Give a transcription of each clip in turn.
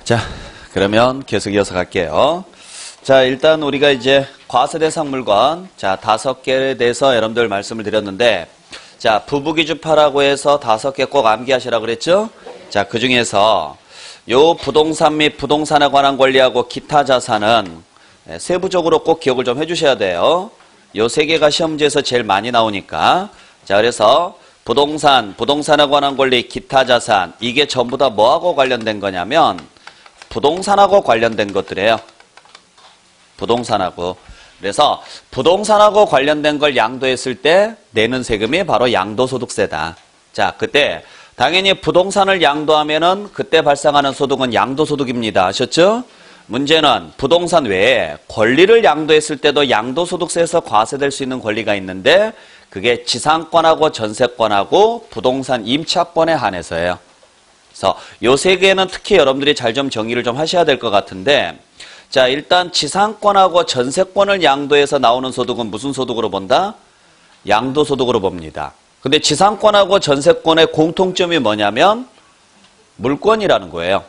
자, 그러면 계속 이어서 갈게요. 자, 일단 우리가 이제 과세대상 물건, 자, 5개에 대해서 여러분들 말씀을 드렸는데, 자, 부부기주파라고 해서 5개 꼭 암기하시라고 그랬죠? 자, 그 중에서 요 부동산 및 부동산에 관한 권리하고 기타 자산은 세부적으로 꼭 기억을 좀 해주셔야 돼요. 요 3개가 시험지에서 제일 많이 나오니까. 자, 그래서 부동산, 부동산에 관한 권리, 기타 자산, 이게 전부 다 뭐하고 관련된 거냐면 부동산하고 관련된 것들이에요. 부동산하고. 그래서 부동산하고 관련된 걸 양도했을 때 내는 세금이 바로 양도소득세다. 자, 그때 당연히 부동산을 양도하면은 그때 발생하는 소득은 양도소득입니다. 아셨죠? 문제는 부동산 외에 권리를 양도했을 때도 양도소득세에서 과세될 수 있는 권리가 있는데 그게 지상권하고 전세권하고 부동산 임차권에 한해서예요. 그래서 요 3개는 특히 여러분들이 잘 좀 정의를 좀 하셔야 될 것 같은데, 자, 일단 지상권하고 전세권을 양도해서 나오는 소득은 무슨 소득으로 본다? 양도소득으로 봅니다. 근데 지상권하고 전세권의 공통점이 뭐냐면 물권이라는 거예요.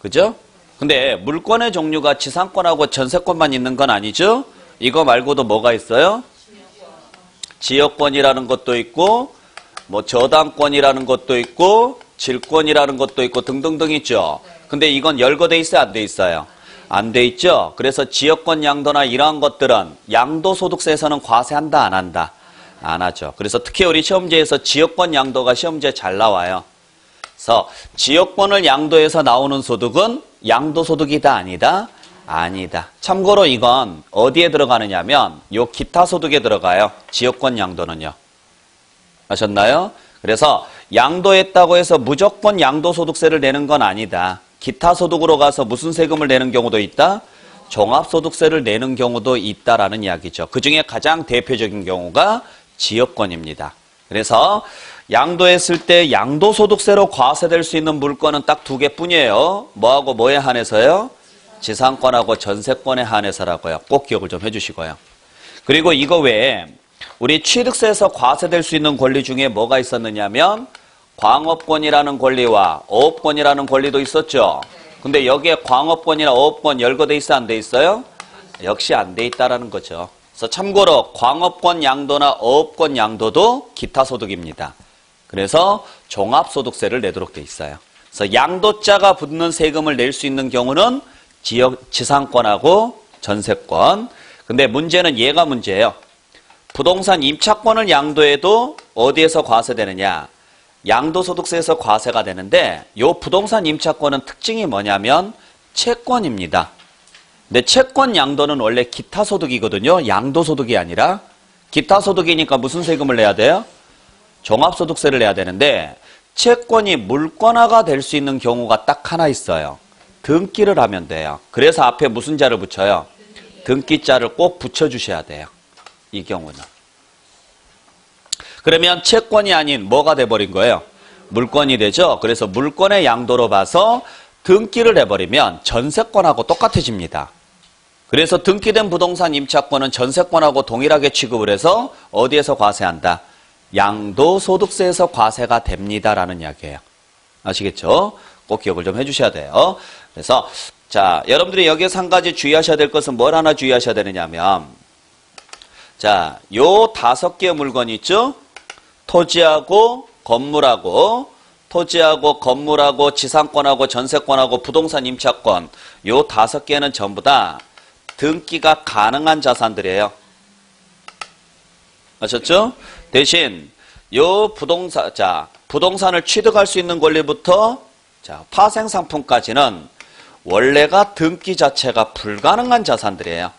그죠? 근데 물권의 종류가 지상권하고 전세권만 있는 건 아니죠? 이거 말고도 뭐가 있어요? 지역권이라는 것도 있고, 뭐 저당권이라는 것도 있고, 질권이라는 것도 있고 등등등 있죠. 근데 이건 열거돼 있어요? 안 돼 있어요? 안 돼 있죠. 그래서 지역권 양도나 이러한 것들은 양도소득세에서는 과세한다 안 한다? 안 하죠. 그래서 특히 우리 시험지에서 지역권 양도가 시험지에 잘 나와요. 그래서 지역권을 양도해서 나오는 소득은 양도소득이다 아니다? 아니다. 참고로 이건 어디에 들어가느냐면 요 기타 소득에 들어가요. 지역권 양도는요. 아셨나요? 그래서 양도했다고 해서 무조건 양도소득세를 내는 건 아니다. 기타 소득으로 가서 무슨 세금을 내는 경우도 있다? 종합소득세를 내는 경우도 있다라는 이야기죠. 그중에 가장 대표적인 경우가 지역권입니다. 그래서 양도했을 때 양도소득세로 과세될 수 있는 물건은 딱 2개뿐이에요. 뭐하고 뭐에 한해서요? 지상권하고 전세권에 한해서라고요. 꼭 기억을 좀 해주시고요. 그리고 이거 외에 우리 취득세에서 과세될 수 있는 권리 중에 뭐가 있었느냐면 광업권이라는 권리와 어업권이라는 권리도 있었죠. 근데 여기에 광업권이나 어업권 열거돼 있어 안 돼 있어요? 역시 안 돼 있다라는 거죠. 그래서 참고로 광업권 양도나 어업권 양도도 기타 소득입니다. 그래서 종합소득세를 내도록 돼 있어요. 그래서 양도자가 붙는 세금을 낼 수 있는 경우는 지상권하고 전세권. 근데 문제는 얘가 문제예요. 부동산 임차권을 양도해도 어디에서 과세되느냐? 양도소득세에서 과세가 되는데 요 부동산 임차권은 특징이 뭐냐면 채권입니다. 근데 채권 양도는 원래 기타 소득이거든요. 양도소득이 아니라. 기타 소득이니까 무슨 세금을 내야 돼요? 종합소득세를 내야 되는데 채권이 물권화가 될 수 있는 경우가 딱 하나 있어요. 등기를 하면 돼요. 그래서 앞에 무슨 자를 붙여요? 등기자를 꼭 붙여주셔야 돼요. 이 경우는. 그러면 채권이 아닌 뭐가 돼버린 거예요? 물권이 되죠. 그래서 물권의 양도로 봐서 등기를 해버리면 전세권하고 똑같아집니다. 그래서 등기된 부동산 임차권은 전세권하고 동일하게 취급을 해서 어디에서 과세한다? 양도소득세에서 과세가 됩니다라는 이야기예요. 아시겠죠? 꼭 기억을 좀 해주셔야 돼요. 그래서 자, 여러분들이 여기에서 한 가지 주의하셔야 될 것은 뭘 하나 주의하셔야 되느냐면, 자, 요 5개의 물건이 있죠? 토지하고 건물하고 지상권하고 전세권하고 부동산 임차권, 요 5개는 전부 다 등기가 가능한 자산들이에요. 아셨죠? 대신 요 부동산을 취득할 수 있는 권리부터 자, 파생상품까지는 원래가 등기 자체가 불가능한 자산들이에요.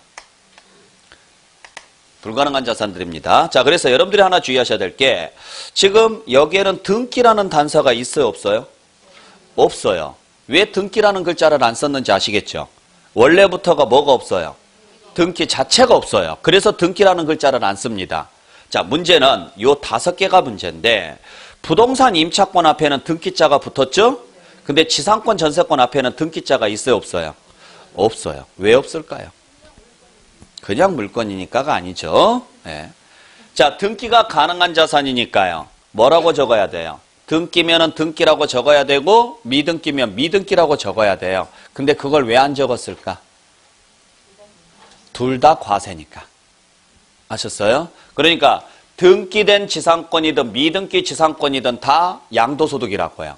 불가능한 자산들입니다. 자, 그래서 여러분들이 하나 주의하셔야 될 게 지금 여기에는 등기라는 단서가 있어요? 없어요? 없어요. 왜 등기라는 글자를 안 썼는지 아시겠죠? 원래부터가 뭐가 없어요? 등기 자체가 없어요. 그래서 등기라는 글자를 안 씁니다. 자, 문제는 요 5개가 문제인데 부동산 임차권 앞에는 등기자가 붙었죠? 근데 지상권 전세권 앞에는 등기자가 있어요? 없어요? 없어요. 왜 없을까요? 그냥 물건이니까가 아니죠. 네. 자, 등기가 가능한 자산이니까요. 뭐라고 적어야 돼요? 등기면은 등기라고 적어야 되고 미등기면 미등기라고 적어야 돼요. 근데 그걸 왜 안 적었을까? 둘 다 과세니까. 아셨어요? 그러니까 등기된 지상권이든 미등기 지상권이든 다 양도소득이라고 해요.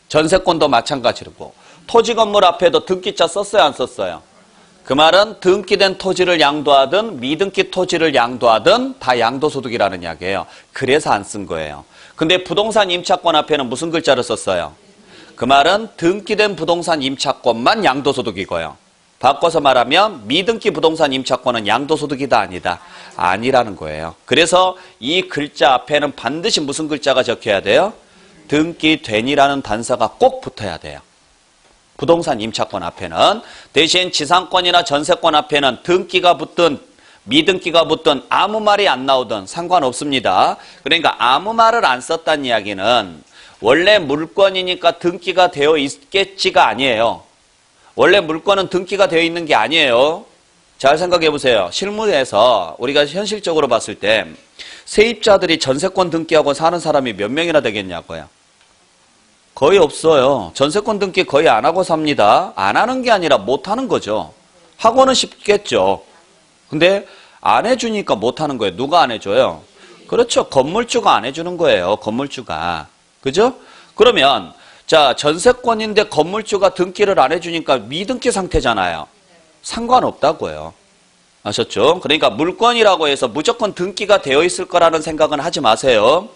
전세권도 마찬가지고 토지 건물 앞에도 등기자 썼어요, 안 썼어요? 그 말은 등기된 토지를 양도하든 미등기 토지를 양도하든 다 양도소득이라는 이야기예요. 그래서 안 쓴 거예요. 근데 부동산 임차권 앞에는 무슨 글자를 썼어요? 그 말은 등기된 부동산 임차권만 양도소득이고요. 바꿔서 말하면 미등기 부동산 임차권은 양도소득이다 아니다? 아니라는 거예요. 그래서 이 글자 앞에는 반드시 무슨 글자가 적혀야 돼요? 등기된이라는 단서가 꼭 붙어야 돼요. 부동산 임차권 앞에는. 대신 지상권이나 전세권 앞에는 등기가 붙든 미등기가 붙든 아무 말이 안 나오든 상관없습니다. 그러니까 아무 말을 안 썼다는 이야기는 원래 물건이니까 등기가 되어 있겠지가 아니에요. 원래 물건은 등기가 되어 있는 게 아니에요. 잘 생각해 보세요. 실무에서 우리가 현실적으로 봤을 때 세입자들이 전세권 등기하고 사는 사람이 몇 명이나 되겠냐고요. 거의 없어요. 전세권 등기 거의 안 하고 삽니다. 안 하는 게 아니라 못 하는 거죠. 하고는 싶겠죠. 근데 안 해주니까 못 하는 거예요. 누가 안 해줘요? 그렇죠. 건물주가 안 해주는 거예요. 건물주가. 그죠? 그러면 자, 전세권인데 건물주가 등기를 안 해주니까 미등기 상태잖아요. 상관없다고요. 아셨죠? 그러니까 물건이라고 해서 무조건 등기가 되어 있을 거라는 생각은 하지 마세요.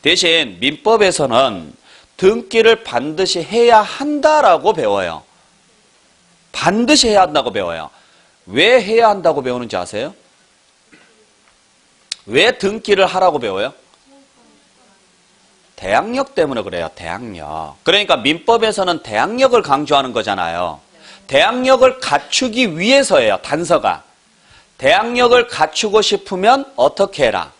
대신 민법에서는 등기를 반드시 해야 한다라고 배워요. 반드시 해야 한다고 배워요. 왜 해야 한다고 배우는지 아세요? 왜 등기를 하라고 배워요? 대항력 때문에 그래요. 대항력. 그러니까 민법에서는 대항력을 강조하는 거잖아요. 대항력을 갖추기 위해서예요. 단서가. 대항력을 갖추고 싶으면 어떻게 해라?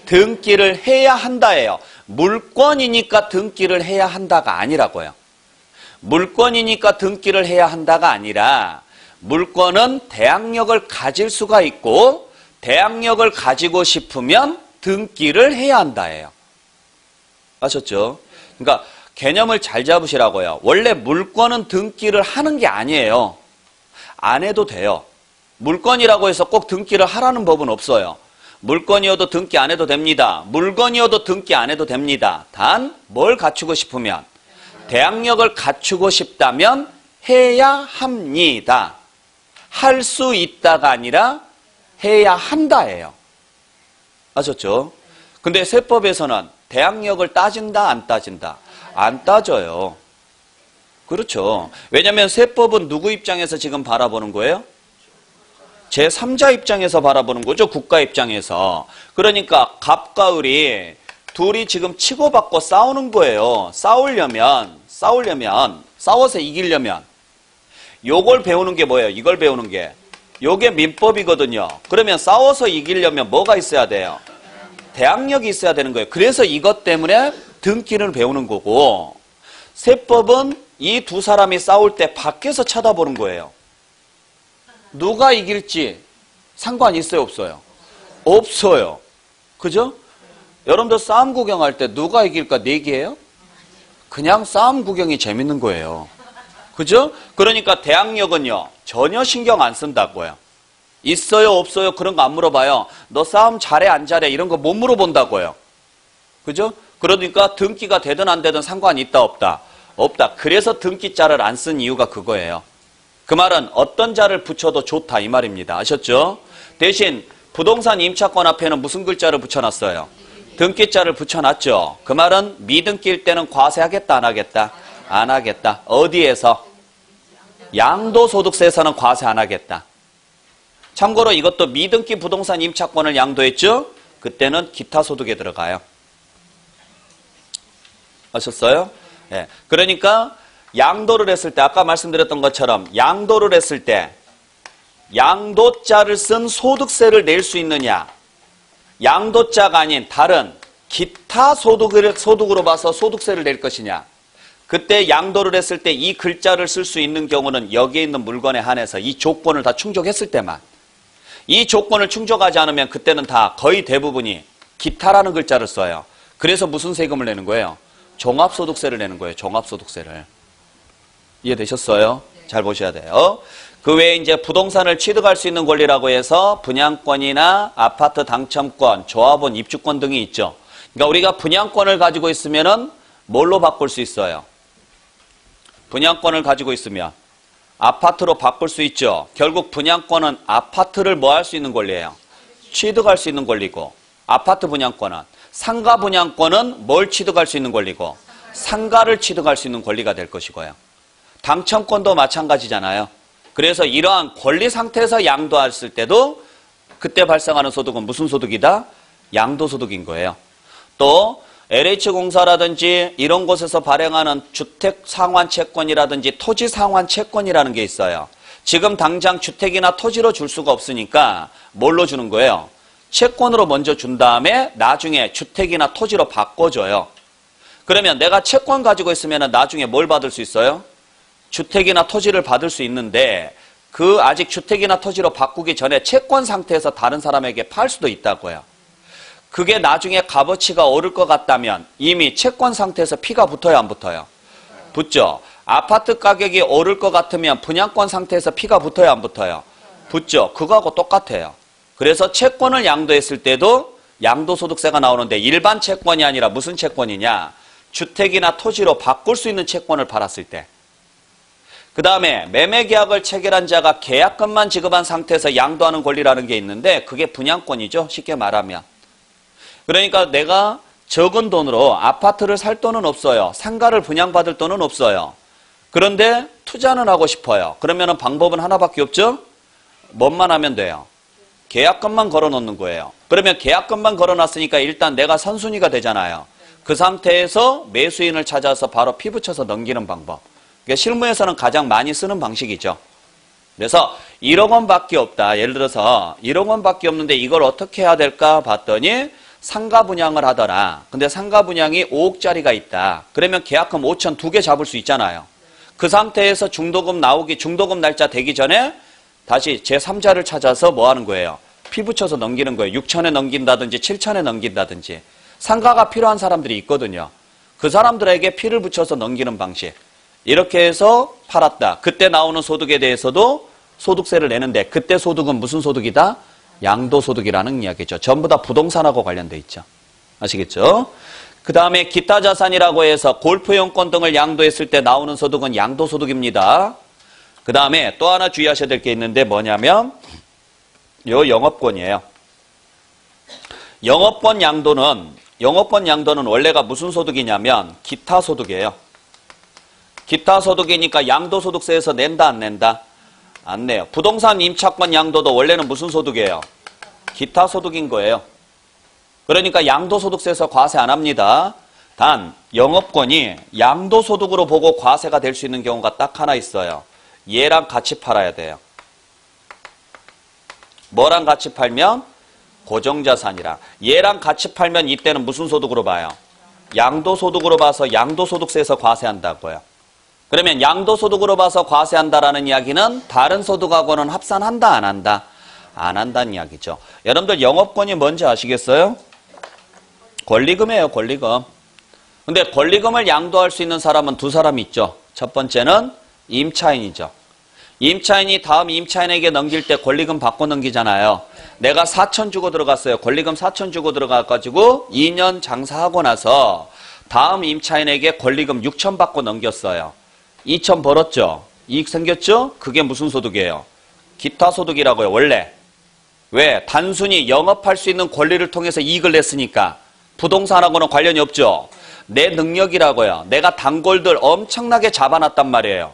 등기를 해야 한다예요. 물건이니까 등기를 해야 한다가 아니라고요. 물건이니까 등기를 해야 한다가 아니라 물건은 대항력을 가질 수가 있고 대항력을 가지고 싶으면 등기를 해야 한다예요. 아셨죠? 그러니까 개념을 잘 잡으시라고요. 원래 물건은 등기를 하는 게 아니에요. 안 해도 돼요. 물건이라고 해서 꼭 등기를 하라는 법은 없어요. 물건이어도 등기 안 해도 됩니다. 물건이어도 등기 안 해도 됩니다. 단 뭘 갖추고 싶으면 대항력을 갖추고 싶다면 해야 합니다. 할 수 있다가 아니라 해야 한다예요. 아셨죠? 근데 세법에서는 대항력을 따진다 안 따진다? 안 따져요. 그렇죠. 왜냐하면 세법은 누구 입장에서 지금 바라보는 거예요? 제3자 입장에서 바라보는 거죠. 국가 입장에서. 그러니까 갑과 을이 둘이 지금 치고받고 싸우는 거예요. 싸워서 이기려면 요걸 배우는 게 뭐예요? 이걸 배우는 게. 요게 민법이거든요. 그러면 싸워서 이기려면 뭐가 있어야 돼요? 대항력이 있어야 되는 거예요. 그래서 이것 때문에 등기를 배우는 거고 세법은 이 두 사람이 싸울 때 밖에서 쳐다보는 거예요. 누가 이길지 상관 있어요, 없어요? 없어요. 그죠? 여러분들 싸움 구경할 때 누가 이길까 내기예요? 그냥 싸움 구경이 재밌는 거예요. 그죠? 그러니까 대항력은요, 전혀 신경 안 쓴다고요. 있어요, 없어요? 그런 거 안 물어봐요. 너 싸움 잘해, 안 잘해? 이런 거 못 물어본다고요. 그죠? 그러니까 등기가 되든 안 되든 상관이 있다, 없다? 없다. 그래서 등기자를 안 쓴 이유가 그거예요. 그 말은 어떤 자를 붙여도 좋다 이 말입니다. 아셨죠? 대신 부동산 임차권 앞에는 무슨 글자를 붙여놨어요? 등기자를 붙여놨죠. 그 말은 미등기일 때는 과세하겠다 안 하겠다? 안 하겠다. 어디에서? 양도소득세에서는 과세 안 하겠다. 참고로 이것도 미등기 부동산 임차권을 양도했죠? 그때는 기타소득에 들어가요. 아셨어요? 네. 그러니까 양도를 했을 때 아까 말씀드렸던 것처럼 양도를 했을 때 양도자를 쓴 소득세를 낼 수 있느냐? 양도자가 아닌 다른 기타 소득으로 봐서 소득세를 낼 것이냐? 그때 양도를 했을 때 이 글자를 쓸 수 있는 경우는 여기에 있는 물건에 한해서 이 조건을 다 충족했을 때만. 이 조건을 충족하지 않으면 그때는 다 거의 대부분이 기타라는 글자를 써요. 그래서 무슨 세금을 내는 거예요? 종합소득세를 내는 거예요. 종합소득세를. 이해되셨어요? 잘 보셔야 돼요. 그 외에 이제 부동산을 취득할 수 있는 권리라고 해서 분양권이나 아파트 당첨권, 조합원 입주권 등이 있죠. 그러니까 우리가 분양권을 가지고 있으면은 뭘로 바꿀 수 있어요? 분양권을 가지고 있으면 아파트로 바꿀 수 있죠. 결국 분양권은 아파트를 뭐 할 수 있는 권리예요? 취득할 수 있는 권리고, 아파트 분양권은, 상가 분양권은 뭘 취득할 수 있는 권리고, 상가를 취득할 수 있는 권리가 될 것이고요. 당첨권도 마찬가지잖아요. 그래서 이러한 권리 상태에서 양도했을 때도 그때 발생하는 소득은 무슨 소득이다? 양도소득인 거예요. 또 LH공사라든지 이런 곳에서 발행하는 주택상환채권이라든지 토지상환채권이라는 게 있어요. 지금 당장 주택이나 토지로 줄 수가 없으니까 뭘로 주는 거예요? 채권으로 먼저 준 다음에 나중에 주택이나 토지로 바꿔줘요. 그러면 내가 채권 가지고 있으면 나중에 뭘 받을 수 있어요? 주택이나 토지를 받을 수 있는데 그 아직 주택이나 토지로 바꾸기 전에 채권 상태에서 다른 사람에게 팔 수도 있다고요. 그게 나중에 값어치가 오를 것 같다면 이미 채권 상태에서 피가 붙어요, 안 붙어요? 붙죠. 아파트 가격이 오를 것 같으면 분양권 상태에서 피가 붙어요, 안 붙어요? 붙죠. 그거하고 똑같아요. 그래서 채권을 양도했을 때도 양도소득세가 나오는데 일반 채권이 아니라 무슨 채권이냐? 주택이나 토지로 바꿀 수 있는 채권을 팔았을 때. 그 다음에 매매계약을 체결한 자가 계약금만 지급한 상태에서 양도하는 권리라는 게 있는데 그게 분양권이죠. 쉽게 말하면. 그러니까 내가 적은 돈으로 아파트를 살 돈은 없어요. 상가를 분양받을 돈은 없어요. 그런데 투자는 하고 싶어요. 그러면 방법은 하나밖에 없죠? 뭔만 하면 돼요? 계약금만 걸어놓는 거예요. 그러면 계약금만 걸어놨으니까 일단 내가 선순위가 되잖아요. 그 상태에서 매수인을 찾아서 바로 피 붙여서 넘기는 방법. 그러니까 실무에서는 가장 많이 쓰는 방식이죠. 그래서 1억 원밖에 없다. 예를 들어서 1억 원밖에 없는데 이걸 어떻게 해야 될까 봤더니 상가 분양을 하더라. 근데 상가 분양이 5억짜리가 있다. 그러면 계약금 5천 2개 잡을 수 있잖아요. 그 상태에서 중도금 날짜 되기 전에 다시 제3자를 찾아서 뭐 하는 거예요? 피 붙여서 넘기는 거예요. 6천에 넘긴다든지 7천에 넘긴다든지. 상가가 필요한 사람들이 있거든요. 그 사람들에게 피를 붙여서 넘기는 방식. 이렇게 해서 팔았다. 그때 나오는 소득에 대해서도 소득세를 내는데 그때 소득은 무슨 소득이다? 양도소득이라는 이야기죠. 전부 다 부동산하고 관련돼 있죠. 아시겠죠? 그 다음에 기타 자산이라고 해서 골프용권 등을 양도했을 때 나오는 소득은 양도소득입니다. 그 다음에 또 하나 주의하셔야 될 게 있는데 뭐냐면 요 영업권이에요. 영업권 양도는 원래가 무슨 소득이냐면 기타 소득이에요. 기타 소득이니까 양도소득세에서 낸다 안 낸다? 안 내요. 부동산 임차권 양도도 원래는 무슨 소득이에요? 기타 소득인 거예요. 그러니까 양도소득세에서 과세 안 합니다. 단 영업권이 양도소득으로 보고 과세가 될 수 있는 경우가 딱 하나 있어요. 얘랑 같이 팔아야 돼요. 뭐랑 같이 팔면? 고정자산이랑. 얘랑 같이 팔면 이때는 무슨 소득으로 봐요? 양도소득으로 봐서 양도소득세에서 과세한다고요. 그러면 양도소득으로 봐서 과세한다라는 이야기는 다른 소득하고는 합산한다 안 한다? 안 한다는 이야기죠. 여러분들 영업권이 뭔지 아시겠어요? 권리금이에요. 권리금. 근데 권리금을 양도할 수 있는 사람은 두 사람이 있죠. 첫 번째는 임차인이죠. 임차인이 다음 임차인에게 넘길 때 권리금 받고 넘기잖아요. 내가 4천 주고 들어갔어요. 권리금 4천 주고 들어가가지고 2년 장사하고 나서 다음 임차인에게 권리금 6천 받고 넘겼어요. 2천 벌었죠? 이익 생겼죠? 그게 무슨 소득이에요? 기타 소득이라고요. 원래. 왜? 단순히 영업할 수 있는 권리를 통해서 이익을 냈으니까 부동산하고는 관련이 없죠. 내 능력이라고요. 내가 단골들 엄청나게 잡아놨단 말이에요.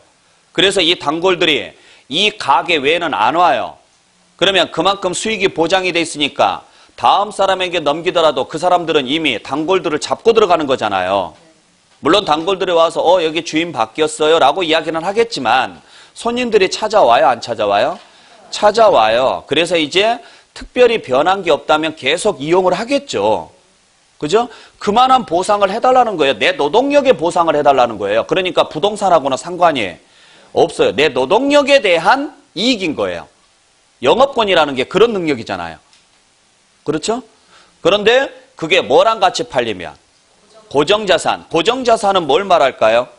그래서 이 단골들이 이 가게 외에는 안 와요. 그러면 그만큼 수익이 보장이 돼 있으니까 다음 사람에게 넘기더라도 그 사람들은 이미 단골들을 잡고 들어가는 거잖아요. 물론 단골들이 와서 여기 주인 바뀌었어요 라고 이야기는 하겠지만 손님들이 찾아와요 안 찾아와요? 찾아와요. 그래서 이제 특별히 변한 게 없다면 계속 이용을 하겠죠. 그죠? 그만한 보상을 해달라는 거예요. 내 노동력에 보상을 해달라는 거예요. 그러니까 부동산하고는 상관이 없어요. 내 노동력에 대한 이익인 거예요. 영업권이라는 게 그런 능력이잖아요. 그렇죠? 그런데 그게 뭐랑 같이 팔리면? 고정자산. 고정자산은 뭘 말할까요?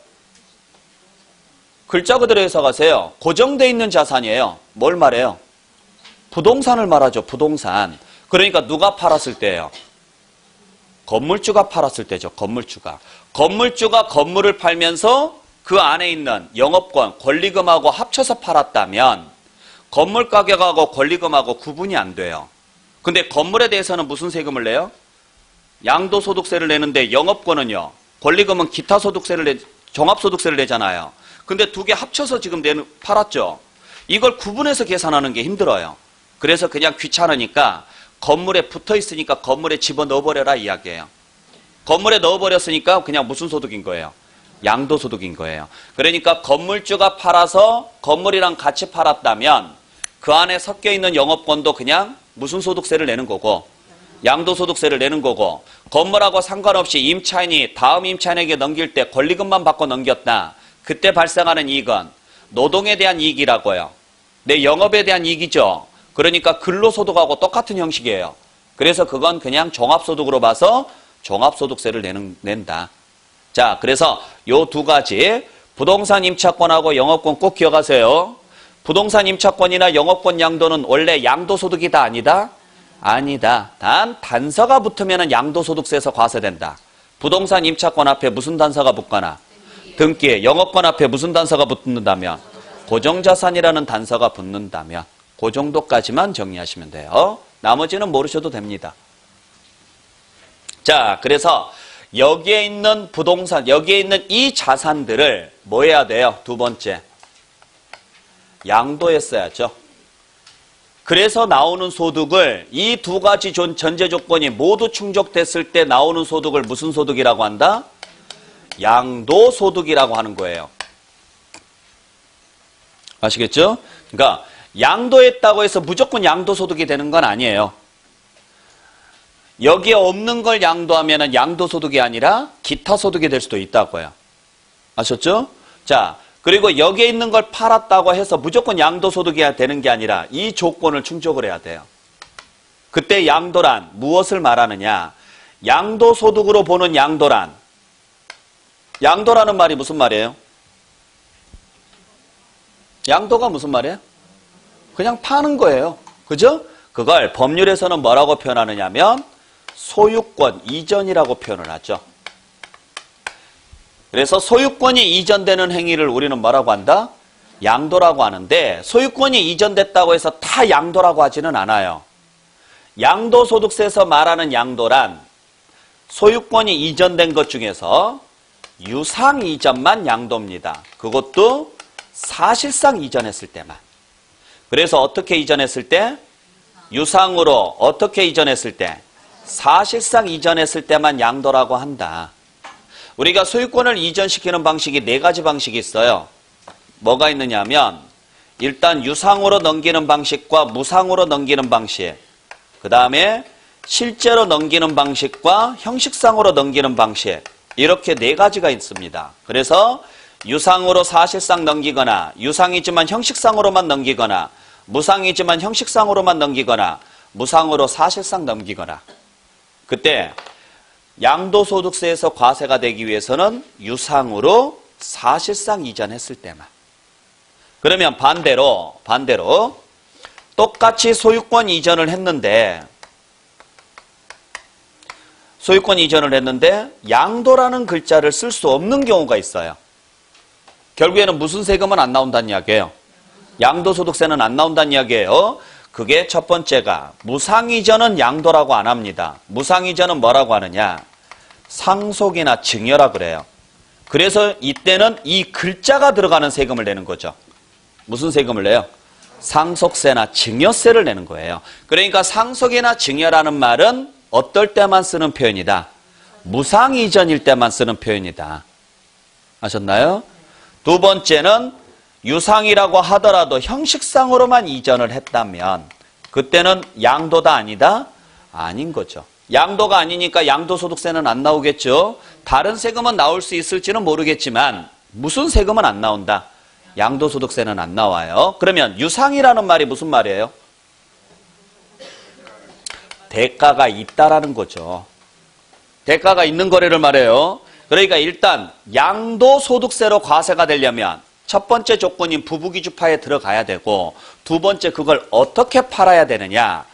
글자 그대로 해석하세요. 고정돼 있는 자산이에요. 뭘 말해요? 부동산을 말하죠. 부동산. 그러니까 누가 팔았을 때예요? 건물주가 팔았을 때죠. 건물주가. 건물주가 건물을 팔면서 그 안에 있는 영업권, 권리금하고 합쳐서 팔았다면 건물 가격하고 권리금하고 구분이 안 돼요. 근데 건물에 대해서는 무슨 세금을 내요? 양도소득세를 내는데 영업권은요. 권리금은 기타소득세를 종합소득세를 내잖아요. 근데 두 개 합쳐서 지금 팔았죠. 이걸 구분해서 계산하는 게 힘들어요. 그래서 그냥 귀찮으니까 건물에 붙어 있으니까 건물에 집어넣어버려라 이야기예요. 건물에 넣어버렸으니까 그냥 무슨 소득인 거예요? 양도소득인 거예요. 그러니까 건물주가 팔아서 건물이랑 같이 팔았다면 그 안에 섞여있는 영업권도 그냥 무슨 소득세를 내는 거고 양도소득세를 내는 거고 건물하고 상관없이 임차인이 다음 임차인에게 넘길 때 권리금만 받고 넘겼다. 그때 발생하는 이익은 노동에 대한 이익이라고요. 내 영업에 대한 이익이죠. 그러니까 근로소득하고 똑같은 형식이에요. 그래서 그건 그냥 종합소득으로 봐서 종합소득세를 낸다. 자, 그래서 요 두 가지 부동산 임차권하고 영업권 꼭 기억하세요. 부동산 임차권이나 영업권 양도는 원래 양도소득이다 아니다? 아니다. 단 단서가 붙으면 양도소득세에서 과세된다. 부동산 임차권 앞에 무슨 단서가 붙거나 등기에 영업권 앞에 무슨 단서가 붙는다면 고정자산이라는 단서가 붙는다면 그 정도까지만 정리하시면 돼요. 나머지는 모르셔도 됩니다. 자, 그래서 여기에 있는 부동산, 여기에 있는 이 자산들을 뭐 해야 돼요? 두 번째, 양도했어야죠. 그래서 나오는 소득을 이 두 가지 전제 조건이 모두 충족됐을 때 나오는 소득을 무슨 소득이라고 한다? 양도소득이라고 하는 거예요. 아시겠죠? 그러니까 양도했다고 해서 무조건 양도소득이 되는 건 아니에요. 여기에 없는 걸 양도하면 양도소득이 아니라 기타소득이 될 수도 있다고요. 아셨죠? 자, 그리고 여기에 있는 걸 팔았다고 해서 무조건 양도소득이 되는 게 아니라 이 조건을 충족을 해야 돼요. 그때 양도란 무엇을 말하느냐? 양도소득으로 보는 양도란, 양도라는 말이 무슨 말이에요? 양도가 무슨 말이에요? 그냥 파는 거예요. 그죠? 그걸 법률에서는 뭐라고 표현하느냐 하면 소유권 이전이라고 표현을 하죠. 그래서 소유권이 이전되는 행위를 우리는 뭐라고 한다? 양도라고 하는데 소유권이 이전됐다고 해서 다 양도라고 하지는 않아요. 양도소득세에서 말하는 양도란 소유권이 이전된 것 중에서 유상 이전만 양도입니다. 그것도 사실상 이전했을 때만. 그래서 어떻게 이전했을 때? 유상으로 어떻게 이전했을 때? 사실상 이전했을 때만 양도라고 한다. 우리가 소유권을 이전시키는 방식이 네 가지 방식이 있어요. 뭐가 있느냐 하면 일단 유상으로 넘기는 방식과 무상으로 넘기는 방식, 그 다음에 실제로 넘기는 방식과 형식상으로 넘기는 방식, 이렇게 네 가지가 있습니다. 그래서 유상으로 사실상 넘기거나 유상이지만 형식상으로만 넘기거나 무상이지만 형식상으로만 넘기거나 무상으로 사실상 넘기거나, 그때 양도소득세에서 과세가 되기 위해서는 유상으로 사실상 이전했을 때만. 그러면 반대로 똑같이 소유권 이전을 했는데 양도라는 글자를 쓸 수 없는 경우가 있어요. 결국에는 무슨 세금은 안 나온다는 이야기예요? 양도소득세는 안 나온다는 이야기예요. 그게 첫 번째가 무상이전은 양도라고 안 합니다. 무상이전은 뭐라고 하느냐? 상속이나 증여라 그래요. 그래서 이때는 이 글자가 들어가는 세금을 내는 거죠. 무슨 세금을 내요? 상속세나 증여세를 내는 거예요. 그러니까 상속이나 증여라는 말은 어떨 때만 쓰는 표현이다? 무상이전일 때만 쓰는 표현이다. 아셨나요? 두 번째는 유상이라고 하더라도 형식상으로만 이전을 했다면 그때는 양도다 아니다? 아닌 거죠. 양도가 아니니까 양도소득세는 안 나오겠죠. 다른 세금은 나올 수 있을지는 모르겠지만 무슨 세금은 안 나온다? 양도소득세는 안 나와요. 그러면 유상이라는 말이 무슨 말이에요? 대가가 있다라는 거죠. 대가가 있는 거래를 말해요. 그러니까 일단 양도소득세로 과세가 되려면 첫 번째 조건인 부부기준파에 들어가야 되고 두 번째 그걸 어떻게 팔아야 되느냐.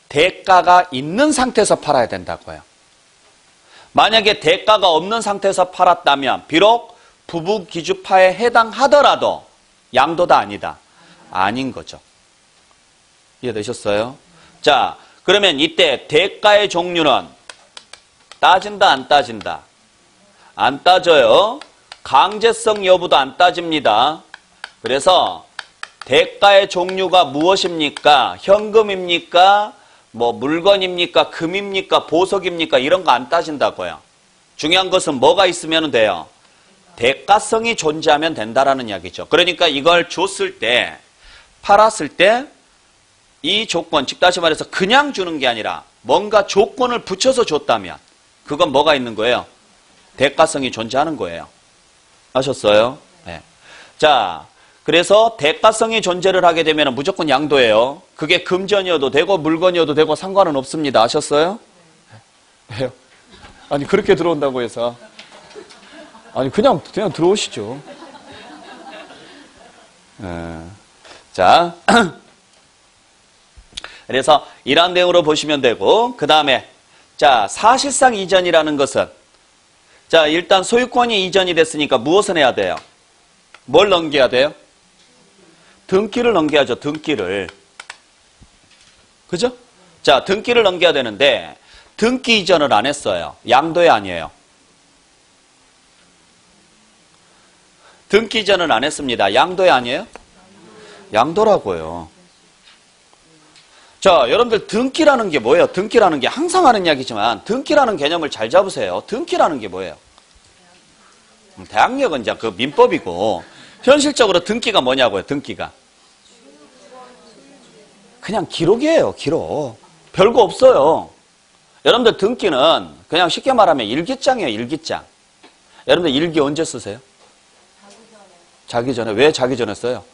대가가 있는 상태에서 팔아야 된다고요. 만약에 대가가 없는 상태에서 팔았다면 비록 부부기준파에 해당하더라도 양도다 아니다. 아닌 거죠. 이해되셨어요? 자, 그러면 이때 대가의 종류는 따진다 안 따진다? 안 따져요. 강제성 여부도 안 따집니다. 그래서 대가의 종류가 무엇입니까? 현금입니까? 뭐 물건입니까? 금입니까? 보석입니까? 이런 거 안 따진다고요. 중요한 것은 뭐가 있으면 돼요? 대가성이 존재하면 된다라는 이야기죠. 그러니까 이걸 줬을 때, 팔았을 때 이 조건, 즉 다시 말해서 그냥 주는 게 아니라 뭔가 조건을 붙여서 줬다면 그건 뭐가 있는 거예요? 대가성이 존재하는 거예요. 아셨어요? 네. 자, 그래서 대가성이 존재를 하게 되면 무조건 양도예요. 그게 금전이어도 되고 물건이어도 되고 상관은 없습니다. 아셨어요? 왜요? 아니 그렇게 들어온다고 해서 아니 그냥 들어오시죠. 자, 그래서 이러한 내용으로 보시면 되고 그 다음에 자 사실상 이전이라는 것은 자 일단 소유권이 이전이 됐으니까 무엇을 해야 돼요? 뭘 넘겨야 돼요? 등기를 넘겨야죠. 등기를. 그죠? 자 등기를 넘겨야 되는데 등기 이전을 안 했어요. 양도에 아니에요. 등기 이전을 안 했습니다. 양도에 아니에요? 양도라고요. 자, 여러분들 등기라는 게 뭐예요? 등기라는 게 항상 하는 이야기지만 등기라는 개념을 잘 잡으세요. 등기라는 게 뭐예요? 대항력은 이제 그 민법이고 현실적으로 등기가 뭐냐고요? 등기가 그냥 기록이에요. 기록. 별거 없어요. 여러분들 등기는 그냥 쉽게 말하면 일기장이에요. 일기장. 여러분들 일기 언제 쓰세요? 자기 전에. 왜 자기 전에 써요?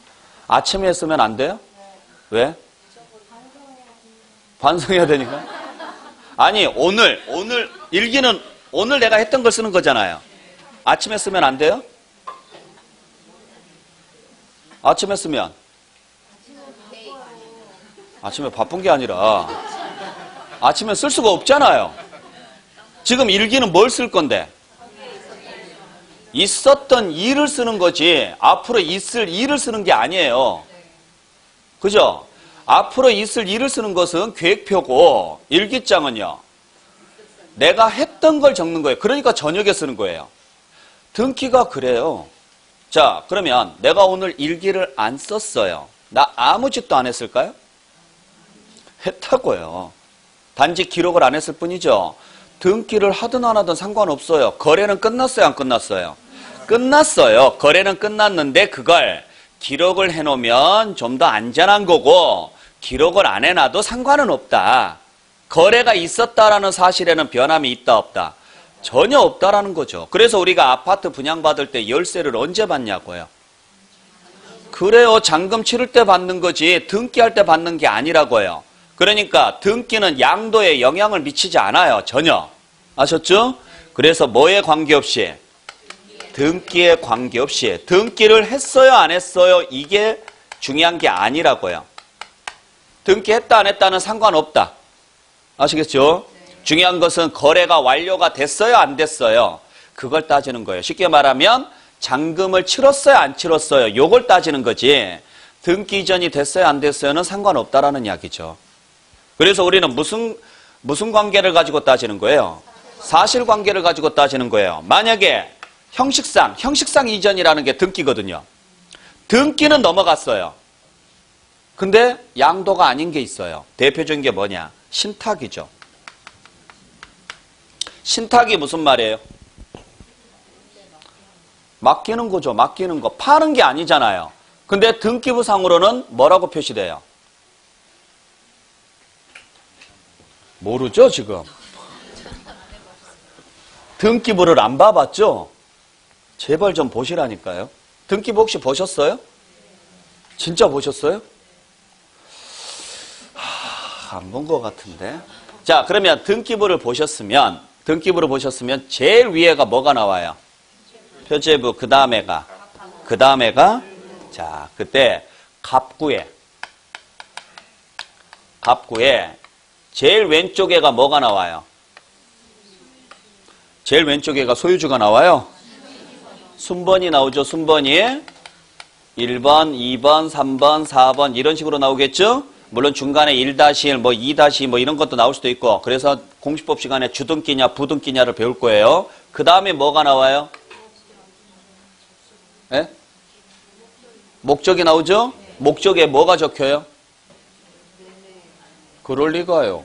아침에 쓰면 안 돼요? 왜? 반성해야 되니까? 아니 오늘 일기는 오늘 내가 했던 걸 쓰는 거잖아요. 아침에 쓰면 안 돼요? 아침에 쓰면 아침에 바쁜 게 아니라 아침에 쓸 수가 없잖아요. 지금 일기는 뭘 쓸 건데? 있었던 일을 쓰는 거지 앞으로 있을 일을 쓰는 게 아니에요. 그죠? 앞으로 있을 일을 쓰는 것은 계획표고 일기장은요. 내가 했던 걸 적는 거예요. 그러니까 저녁에 쓰는 거예요. 등기가 그래요. 자, 그러면 내가 오늘 일기를 안 썼어요. 나 아무 짓도 안 했을까요? 했다고요. 단지 기록을 안 했을 뿐이죠. 등기를 하든 안 하든 상관없어요. 거래는 끝났어요? 안 끝났어요? 끝났어요. 거래는 끝났는데 그걸 기록을 해놓으면 좀 더 안전한 거고 기록을 안 해놔도 상관은 없다. 거래가 있었다라는 사실에는 변함이 있다 없다? 전혀 없다라는 거죠. 그래서 우리가 아파트 분양받을 때 열세를 언제 받냐고요. 그래요. 잔금 치를 때 받는 거지 등기할 때 받는 게 아니라고요. 그러니까 등기는 양도에 영향을 미치지 않아요. 전혀. 아셨죠? 그래서 뭐에 관계없이? 등기에 관계없이. 등기를 했어요 안 했어요? 이게 중요한 게 아니라고요. 등기했다 안 했다는 상관없다. 아시겠죠? 중요한 것은 거래가 완료가 됐어요 안 됐어요? 그걸 따지는 거예요. 쉽게 말하면 잔금을 치렀어요 안 치렀어요? 요걸 따지는 거지 등기 이전이 됐어요 안 됐어요는 상관없다라는 이야기죠. 그래서 우리는 무슨 관계를 가지고 따지는 거예요? 사실관계를 가지고 따지는 거예요. 만약에 형식상 이전이라는 게 등기거든요. 등기는 넘어갔어요. 근데 양도가 아닌 게 있어요. 대표적인 게 뭐냐? 신탁이죠. 신탁이 무슨 말이에요? 맡기는 거죠. 맡기는 거. 파는 게 아니잖아요. 근데 등기부상으로는 뭐라고 표시돼요? 모르죠, 지금? 등기부를 안 봐봤죠? 제발 좀 보시라니까요. 등기부 혹시 보셨어요? 진짜 보셨어요? 안 본 것 같은데. 자, 그러면 등기부를 보셨으면 등기부를 보셨으면 제일 위에가 뭐가 나와요? 표제부. 그 다음에가 자, 그때 갑구에 제일 왼쪽에가 뭐가 나와요? 제일 왼쪽에가 소유주가 나와요? 순번이 나오죠. 순번이 1번, 2번, 3번, 4번 이런 식으로 나오겠죠? 물론 중간에 1-1, 뭐 2-2 뭐 이런 것도 나올 수도 있고 그래서 공시법 시간에 주등기냐 부등기냐를 배울 거예요. 그 다음에 뭐가 나와요? 예? 목적이 나오죠? 목적에 뭐가 적혀요? 그럴 리가요.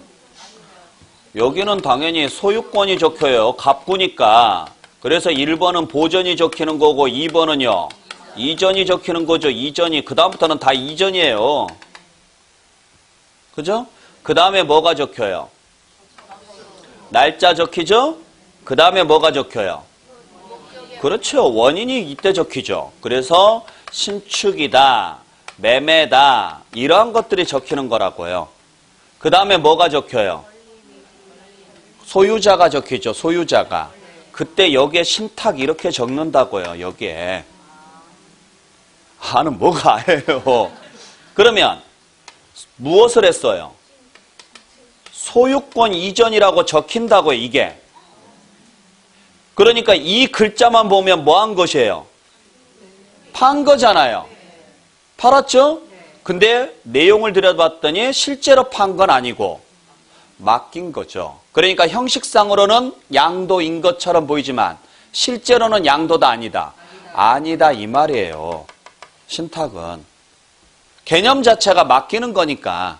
여기는 당연히 소유권이 적혀요. 갑구니까. 그래서 1번은 보전이 적히는 거고 2번은요. 이전이 적히는 거죠. 이전이. 그 다음부터는 다 이전이에요. 그죠? 그 다음에 뭐가 적혀요? 날짜 적히죠? 그 다음에 뭐가 적혀요? 그렇죠. 원인이 이때 적히죠. 그래서 신축이다, 매매다 이러한 것들이 적히는 거라고요. 그 다음에 뭐가 적혀요? 소유자가 적히죠. 소유자가. 그때 여기에 신탁 이렇게 적는다고요. 여기에. 아는 뭐가 해요. 그러면 무엇을 했어요? 소유권 이전이라고 적힌다고요. 이게. 그러니까 이 글자만 보면 뭐 한 것이에요? 판 거잖아요. 팔았죠? 근데 내용을 들여봤더니 실제로 판 건 아니고 맡긴 거죠. 그러니까 형식상으로는 양도인 것처럼 보이지만 실제로는 양도다 아니다. 아니다 이 말이에요. 신탁은. 개념 자체가 맡기는 거니까.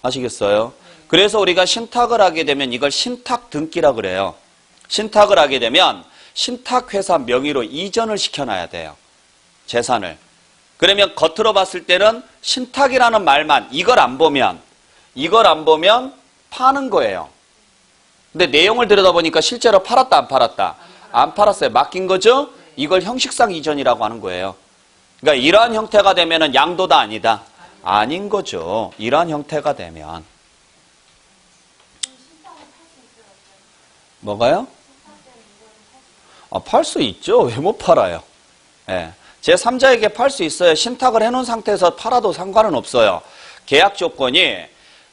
아시겠어요? 그래서 우리가 신탁을 하게 되면 이걸 신탁 등기라 그래요. 신탁을 하게 되면 신탁회사 명의로 이전을 시켜놔야 돼요. 재산을. 그러면 겉으로 봤을 때는 신탁이라는 말만 이걸 안 보면 파는 거예요. 근데 내용을 들여다보니까 실제로 팔았다 안 팔았다? 안 팔았어요. 맡긴 거죠? 이걸 형식상 이전이라고 하는 거예요. 그러니까 이러한 형태가 되면은 양도다 아니다? 아닌 거죠. 이러한 형태가 되면. 뭐가요? 팔 수 있죠. 왜 못 팔아요? 예. 제3자에게 팔 수 있어요. 신탁을 해놓은 상태에서 팔아도 상관은 없어요. 계약 조건이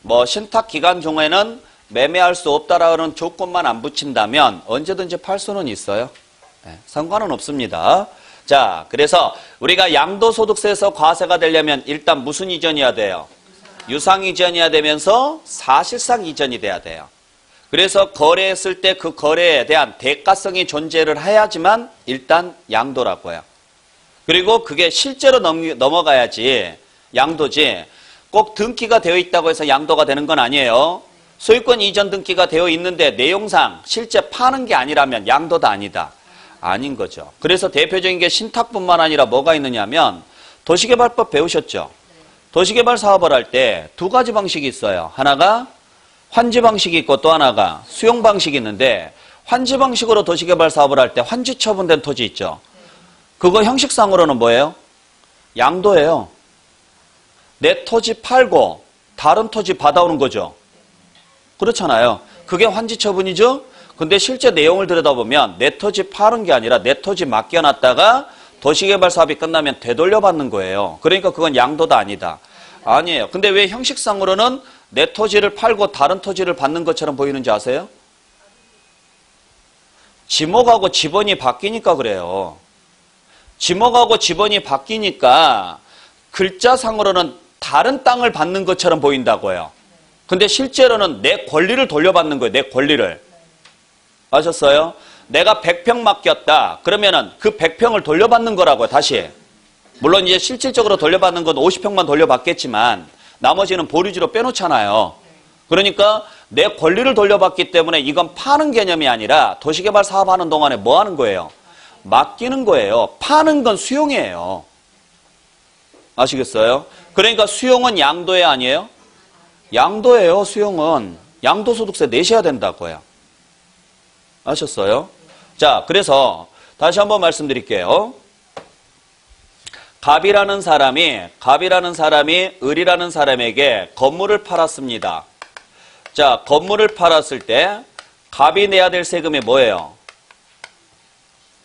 뭐 신탁 기간 중에는 매매할 수 없다라는 조건만 안 붙인다면 언제든지 팔 수는 있어요. 예. 상관은 없습니다. 자, 그래서 우리가 양도소득세에서 과세가 되려면 일단 무슨 이전이어야 돼요? 유상 이전이어야 되면서 사실상 이전이 돼야 돼요. 그래서 거래했을 때 그 거래에 대한 대가성이 존재를 해야지만 일단 양도라고요. 그리고 그게 실제로 넘어가야지 양도지 꼭 등기가 되어 있다고 해서 양도가 되는 건 아니에요. 소유권 이전 등기가 되어 있는데 내용상 실제 파는 게 아니라면 양도다 아니다. 아닌 거죠. 그래서 대표적인 게 신탁뿐만 아니라 뭐가 있느냐면 도시개발법 배우셨죠? 도시개발 사업을 할 때 두 가지 방식이 있어요. 하나가 환지 방식이 있고 또 하나가 수용 방식이 있는데 환지 방식으로 도시개발 사업을 할 때 환지 처분된 토지 있죠. 그거 형식상으로는 뭐예요? 양도예요. 내 토지 팔고 다른 토지 받아오는 거죠. 그렇잖아요. 그게 환지 처분이죠. 근데 실제 내용을 들여다보면 내 토지 파는 게 아니라 내 토지 맡겨놨다가 도시개발 사업이 끝나면 되돌려받는 거예요. 그러니까 그건 양도다 아니다. 아니에요. 근데 왜 형식상으로는 내 토지를 팔고 다른 토지를 받는 것처럼 보이는지 아세요? 지목하고 지번이 바뀌니까 그래요. 지목하고 지번이 바뀌니까 글자상으로는 다른 땅을 받는 것처럼 보인다고요. 근데 실제로는 내 권리를 돌려받는 거예요. 내 권리를. 아셨어요? 내가 100평 맡겼다. 그러면은 그 100평을 돌려받는 거라고요. 다시. 물론 이제 실질적으로 돌려받는 건 50평만 돌려받겠지만 나머지는 보류지로 빼놓잖아요. 그러니까 내 권리를 돌려받기 때문에 이건 파는 개념이 아니라 도시개발 사업하는 동안에 뭐 하는 거예요? 맡기는 거예요. 파는 건 수용이에요. 아시겠어요? 그러니까 수용은 양도에 아니에요? 양도예요. 수용은. 양도소득세 내셔야 된다고요. 아셨어요? 자, 그래서 다시 한번 말씀드릴게요. 갑이라는 사람이 을이라는 사람에게 건물을 팔았습니다. 자, 건물을 팔았을 때 갑이 내야 될 세금이 뭐예요?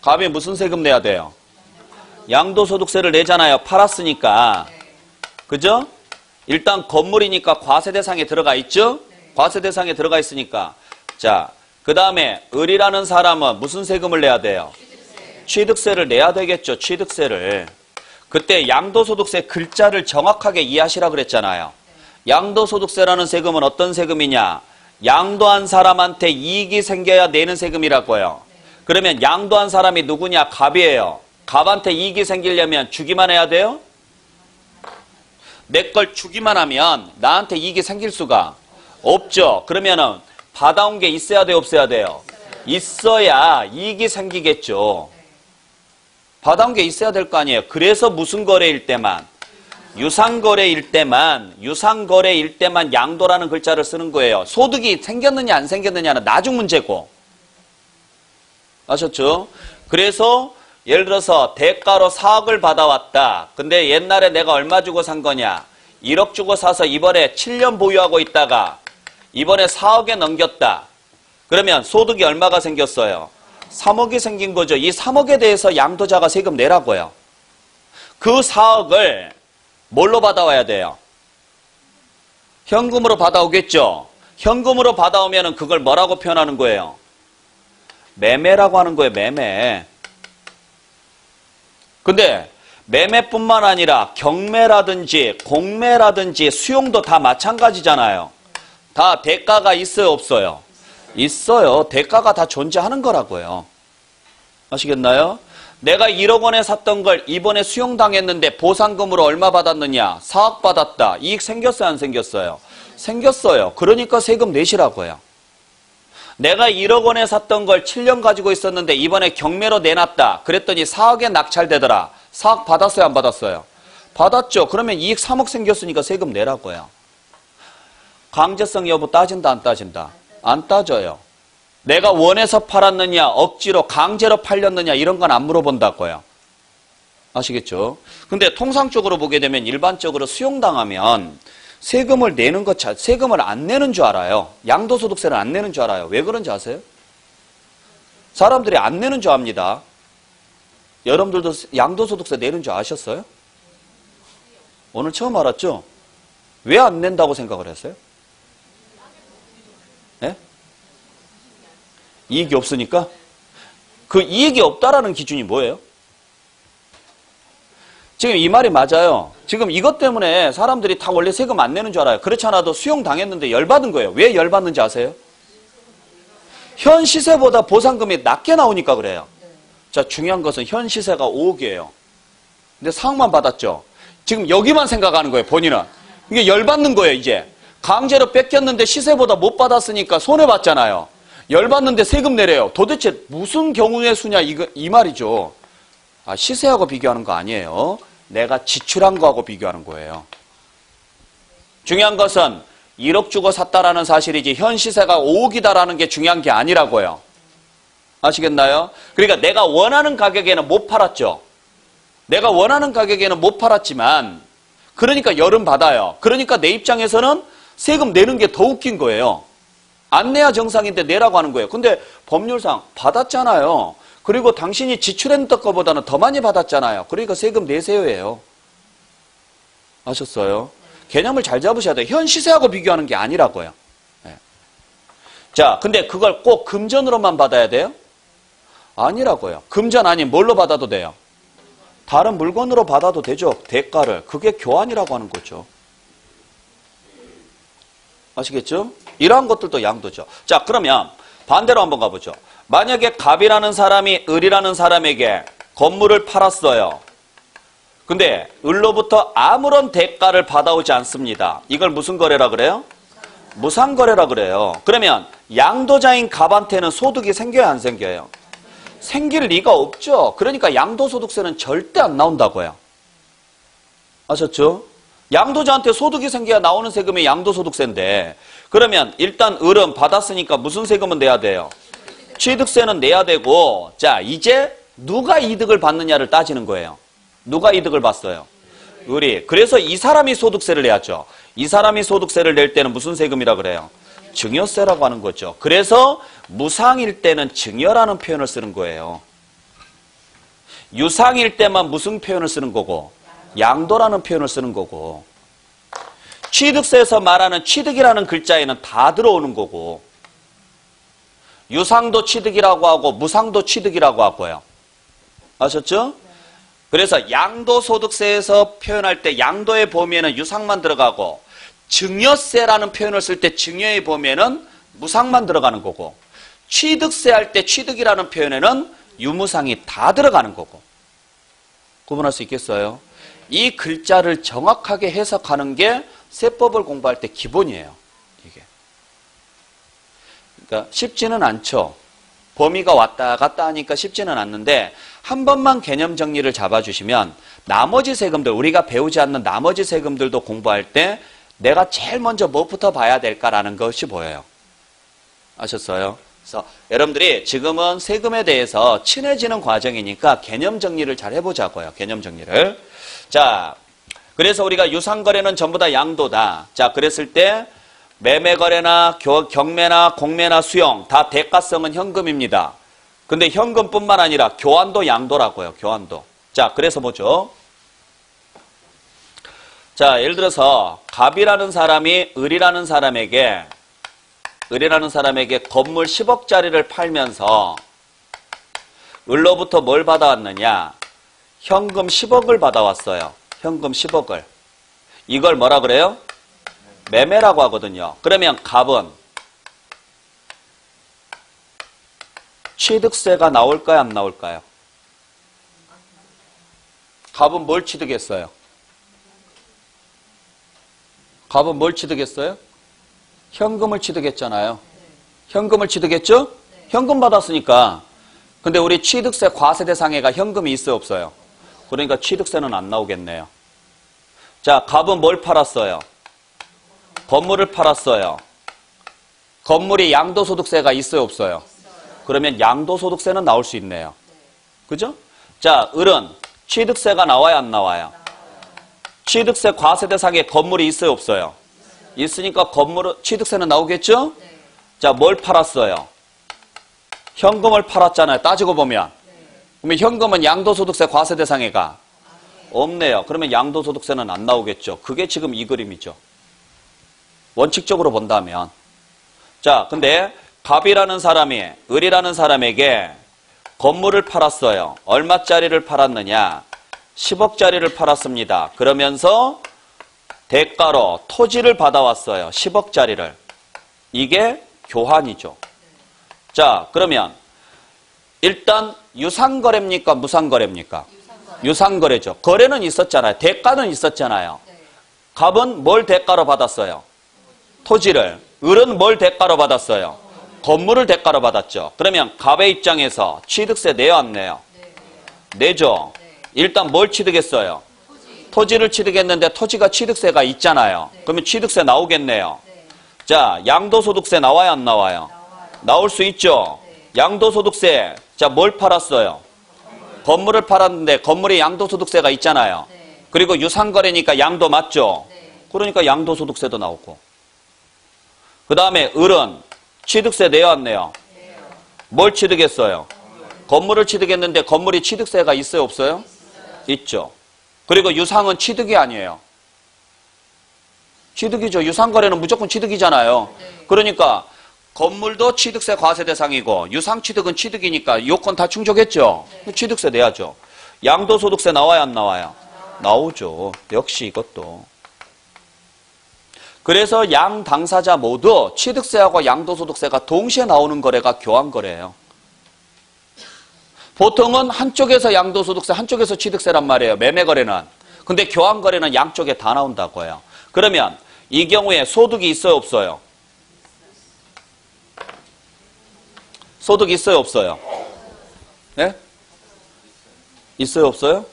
갑이 무슨 세금 내야 돼요? 양도소득세를 내잖아요. 팔았으니까. 그죠? 일단 건물이니까 과세 대상에 들어가 있죠? 과세 대상에 들어가 있으니까. 자, 그 다음에 을이라는 사람은 무슨 세금을 내야 돼요? 취득세를 내야 되겠죠. 취득세를. 그때 양도소득세 글자를 정확하게 이해하시라 그랬잖아요. 양도소득세라는 세금은 어떤 세금이냐? 양도한 사람한테 이익이 생겨야 내는 세금이라고요. 그러면 양도한 사람이 누구냐? 갑이에요. 갑한테 이익이 생기려면 주기만 해야 돼요? 내 걸 주기만 하면 나한테 이익이 생길 수가 없죠. 그러면은 받아온 게 있어야 돼요? 없어야 돼요? 있어야 이익이 생기겠죠. 받아온 게 있어야 될 거 아니에요. 그래서 무슨 거래일 때만? 유상거래일 때만 양도라는 글자를 쓰는 거예요. 소득이 생겼느냐 안 생겼느냐는 나중 문제고. 아셨죠? 그래서 예를 들어서 대가로 4억을 받아왔다. 근데 옛날에 내가 얼마 주고 산 거냐? 1억 주고 사서 이번에 7년 보유하고 있다가 이번에 4억에 넘겼다. 그러면 소득이 얼마가 생겼어요? 3억이 생긴 거죠. 이 3억에 대해서 양도자가 세금 내라고요. 그 4억을 뭘로 받아와야 돼요? 현금으로 받아오겠죠. 현금으로 받아오면 그걸 뭐라고 표현하는 거예요? 매매라고 하는 거예요. 매매. 근데 매매뿐만 아니라 경매라든지 공매라든지 수용도 다 마찬가지잖아요. 다 대가가 있어요? 없어요? 있어요. 대가가 다 존재하는 거라고요. 아시겠나요? 내가 1억 원에 샀던 걸 이번에 수용당했는데 보상금으로 얼마 받았느냐? 4억 받았다. 이익 생겼어요? 안 생겼어요? 생겼어요. 그러니까 세금 내시라고요. 내가 1억 원에 샀던 걸 7년 가지고 있었는데 이번에 경매로 내놨다. 그랬더니 4억에 낙찰되더라. 4억 받았어요? 안 받았어요? 받았죠. 그러면 이익 3억 생겼으니까 세금 내라고요. 강제성 여부 따진다 안 따진다? 안 따져요. 내가 원해서 팔았느냐 억지로 강제로 팔렸느냐 이런 건 안 물어본다고요. 아시겠죠? 근데 통상적으로 보게 되면 일반적으로 수용당하면 세금을 내는 것 세금을 안 내는 줄 알아요. 양도소득세를 안 내는 줄 알아요. 왜 그런지 아세요? 사람들이 안 내는 줄 압니다. 여러분들도 양도소득세 내는 줄 아셨어요? 오늘 처음 알았죠? 왜 안 낸다고 생각을 했어요? 네? 이익이 없으니까? 그 이익이 없다라는 기준이 뭐예요? 지금 이 말이 맞아요. 지금 이것 때문에 사람들이 다 원래 세금 안 내는 줄 알아요. 그렇지 않아도 수용당했는데 열받은 거예요. 왜 열받는지 아세요? 현 시세보다 보상금이 낮게 나오니까 그래요. 자, 중요한 것은 현 시세가 5억이에요. 근데 4억만 받았죠. 지금 여기만 생각하는 거예요. 본인은. 이게 열받는 거예요. 이제. 강제로 뺏겼는데 시세보다 못 받았으니까 손해봤잖아요. 열받는데 세금 내래요. 도대체 무슨 경우의 수냐 이 말이죠. 아, 시세하고 비교하는 거 아니에요. 내가 지출한 거하고 비교하는 거예요. 중요한 것은 1억 주고 샀다라는 사실이지 현 시세가 5억이다라는 게 중요한 게 아니라고요. 아시겠나요? 그러니까 내가 원하는 가격에는 못 팔았죠. 내가 원하는 가격에는 못 팔았지만 그러니까 열은 받아요. 그러니까 내 입장에서는 세금 내는 게 더 웃긴 거예요. 안 내야 정상인데 내라고 하는 거예요. 근데 법률상 받았잖아요. 그리고 당신이 지출했던 것보다는 더 많이 받았잖아요. 그러니까 세금 내세요예요. 아셨어요? 개념을 잘 잡으셔야 돼요. 현 시세하고 비교하는 게 아니라고요. 네. 자, 근데 그걸 꼭 금전으로만 받아야 돼요? 아니라고요. 금전 아닌 뭘로 받아도 돼요? 다른 물건으로 받아도 되죠. 대가를. 그게 교환이라고 하는 거죠. 아시겠죠? 이러한 것들도 양도죠. 자, 그러면 반대로 한번 가보죠. 만약에 갑이라는 사람이 을이라는 사람에게 건물을 팔았어요. 근데 을로부터 아무런 대가를 받아오지 않습니다. 이걸 무슨 거래라 그래요? 무상거래라 그래요. 그러면 양도자인 갑한테는 소득이 생겨야 안 생겨요? 생길 리가 없죠. 그러니까 양도소득세는 절대 안 나온다고요. 아셨죠? 양도자한테 소득이 생겨야 나오는 세금이 양도소득세인데 그러면 일단 을은 받았으니까 무슨 세금은 내야 돼요? 취득세는 내야 되고 자 이제 누가 이득을 받느냐를 따지는 거예요. 누가 이득을 봤어요? 을이. 그래서 이 사람이 소득세를 내야죠. 이 사람이 소득세를 낼 때는 무슨 세금이라 그래요? 증여세라고 하는 거죠. 그래서 무상일 때는 증여라는 표현을 쓰는 거예요. 유상일 때만 무슨 표현을 쓰는 거고 양도라는 표현을 쓰는 거고 취득세에서 말하는 취득이라는 글자에는 다 들어오는 거고 유상도 취득이라고 하고 무상도 취득이라고 하고요. 아셨죠? 그래서 양도소득세에서 표현할 때 양도의 범위에는 유상만 들어가고 증여세라는 표현을 쓸 때 증여의 범위에는 무상만 들어가는 거고 취득세 할 때 취득이라는 표현에는 유무상이 다 들어가는 거고 구분할 수 있겠어요? 이 글자를 정확하게 해석하는 게 세법을 공부할 때 기본이에요. 이게. 그러니까 쉽지는 않죠. 범위가 왔다 갔다 하니까 쉽지는 않는데 한 번만 개념 정리를 잡아주시면 나머지 세금들, 우리가 배우지 않는 나머지 세금들도 공부할 때 내가 제일 먼저 뭐부터 봐야 될까라는 것이 보여요. 아셨어요? 그래서 여러분들이 지금은 세금에 대해서 친해지는 과정이니까 개념 정리를 잘 해보자고요. 개념 정리를. 자, 그래서 우리가 유상거래는 전부 다 양도다. 자, 그랬을 때 매매거래나 경매나 공매나 수용 다 대가성은 현금입니다. 근데 현금뿐만 아니라 교환도 양도라고요. 교환도. 자, 그래서 뭐죠? 자, 예를 들어서 갑이라는 사람이 을이라는 사람에게 건물 10억짜리를 팔면서 을로부터 뭘 받아왔느냐? 현금 10억을 받아왔어요. 현금 10억을. 이걸 뭐라 그래요? 매매라고 하거든요. 그러면 갑은 취득세가 나올까요? 안 나올까요? 갑은 뭘 취득했어요? 갑은 뭘 취득했어요? 현금을 취득했잖아요. 현금을 취득했죠? 현금 받았으니까. 근데 우리 취득세 과세대상에가 현금이 있어요? 없어요? 그러니까 취득세는 안 나오겠네요. 자, 갑은 뭘 팔았어요? 건물을 팔았어요. 건물이 양도소득세가 있어요? 없어요? 그러면 양도소득세는 나올 수 있네요. 그죠? 자, 을은 취득세가 나와요? 안 나와요? 취득세 과세대상에 건물이 있어요? 없어요? 있으니까 취득세는 나오겠죠? 자, 뭘 팔았어요? 현금을 팔았잖아요. 따지고 보면. 그러면 현금은 양도소득세 과세대상에가 없네요. 그러면 양도소득세는 안 나오겠죠. 그게 지금 이 그림이죠. 원칙적으로 본다면. 자, 근데 갑이라는 사람이 을이라는 사람에게 건물을 팔았어요. 얼마짜리를 팔았느냐? 10억짜리를 팔았습니다. 그러면서 대가로 토지를 받아왔어요. 10억짜리를. 이게 교환이죠. 자, 그러면 일단 유상거래입니까? 무상거래입니까? 유상거래죠. 거래는 있었잖아요. 대가는 있었잖아요. 갑은 뭘 대가로 받았어요? 토지를. 을은 뭘 대가로 받았어요? 건물을 대가로 받았죠. 그러면 갑의 입장에서 취득세 내요? 안 내요? 내죠. 일단 뭘 취득했어요? 토지를 취득했는데 토지가 취득세가 있잖아요. 그러면 취득세 나오겠네요. 자, 양도소득세 나와요? 안 나와요? 나올 수 있죠. 양도소득세. 자, 뭘 팔았어요? 건물을 팔았는데 건물에 양도소득세가 있잖아요. 그리고 유상거래니까 양도 맞죠? 그러니까 양도소득세도 나오고. 그 다음에 을은 취득세 내요? 안 내요? 뭘 취득했어요? 건물을 취득했는데 건물이 취득세가 있어요? 없어요? 있죠. 그리고 유상은 취득이 아니에요. 취득이죠. 유상거래는 무조건 취득이잖아요. 그러니까 건물도 취득세 과세 대상이고 유상취득은 취득이니까 요건 다 충족했죠. 취득세 내야죠. 양도소득세 나와요? 안 나와요? 나오죠. 역시 이것도. 그래서 양 당사자 모두 취득세하고 양도소득세가 동시에 나오는 거래가 교환거래예요. 보통은 한쪽에서 양도소득세, 한쪽에서 취득세란 말이에요. 매매거래는. 근데 교환거래는 양쪽에 다 나온다고요. 그러면 이 경우에 소득이 있어요? 없어요? 소득 있어요? 없어요? 네? 있어요? 없어요?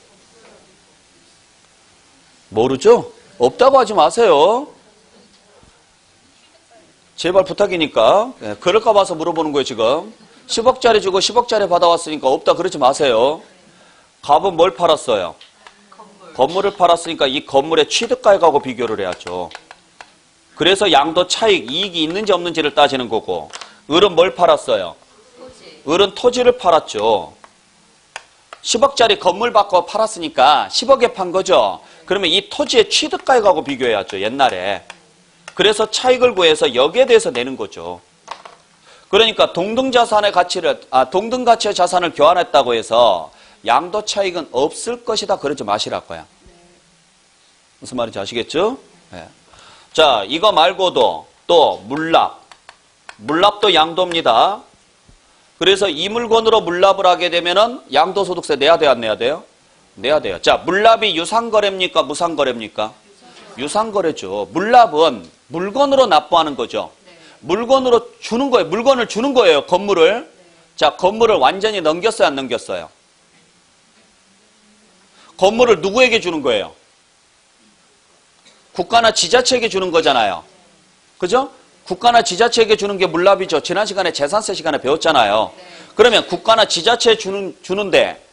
모르죠? 없다고 하지 마세요. 제발 부탁이니까. 네, 그럴까 봐서 물어보는 거예요, 지금. 10억짜리 주고 10억짜리 받아왔으니까 없다 그러지 마세요. 갑은 뭘 팔았어요? 건물을 팔았으니까 이 건물의 취득가액하고 비교를 해야죠. 그래서 양도 차익, 이익이 있는지 없는지를 따지는 거고. 을은 뭘 팔았어요? 을은 토지를 팔았죠. 10억짜리 건물 받고 팔았으니까 10억에 판 거죠. 그러면 이 토지의 취득가액하고 비교해야죠. 옛날에. 그래서 차익을 구해서 여기에 대해서 내는 거죠. 그러니까 동등가치의 자산을 교환했다고 해서 양도 차익은 없을 것이다. 그러지 마시라고요. 무슨 말인지 아시겠죠? 네. 자, 이거 말고도 또 물납. 물납도 양도입니다. 그래서 이 물건으로 물납을 하게 되면은 양도소득세 내야 돼요, 안 내야 돼요? 내야 돼요. 자, 물납이 유상거래입니까? 무상거래입니까? 유상거래죠. 물납은 물건으로 납부하는 거죠. 물건으로 주는 거예요. 물건을 주는 거예요, 건물을. 자, 건물을 완전히 넘겼어요, 안 넘겼어요? 건물을 누구에게 주는 거예요? 국가나 지자체에게 주는 거잖아요. 그죠? 국가나 지자체에게 주는 게 물납이죠. 지난 시간에 재산세 시간에 배웠잖아요. 그러면 국가나 지자체에 주는데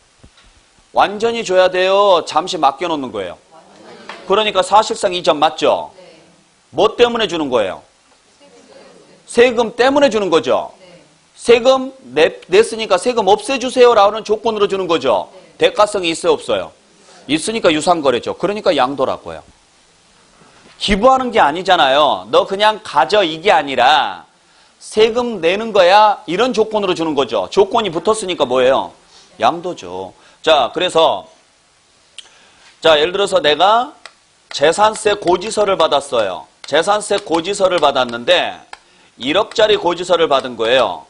완전히 줘야 돼요? 잠시 맡겨놓는 거예요? 그러니까 사실상 이 점 맞죠? 뭐 때문에 주는 거예요? 세금 때문에 주는 거죠. 세금 냈으니까 세금 없애주세요라는 조건으로 주는 거죠. 대가성이 있어요, 없어요? 있으니까 유상거래죠. 그러니까 양도라고요. 기부하는 게 아니잖아요. 너 그냥 가져 이게 아니라 세금 내는 거야 이런 조건으로 주는 거죠. 조건이 붙었으니까 뭐예요? 양도죠. 자, 그래서 자, 예를 들어서 내가 재산세 고지서를 받았어요. 재산세 고지서를 받았는데 1억짜리 고지서를 받은 거예요.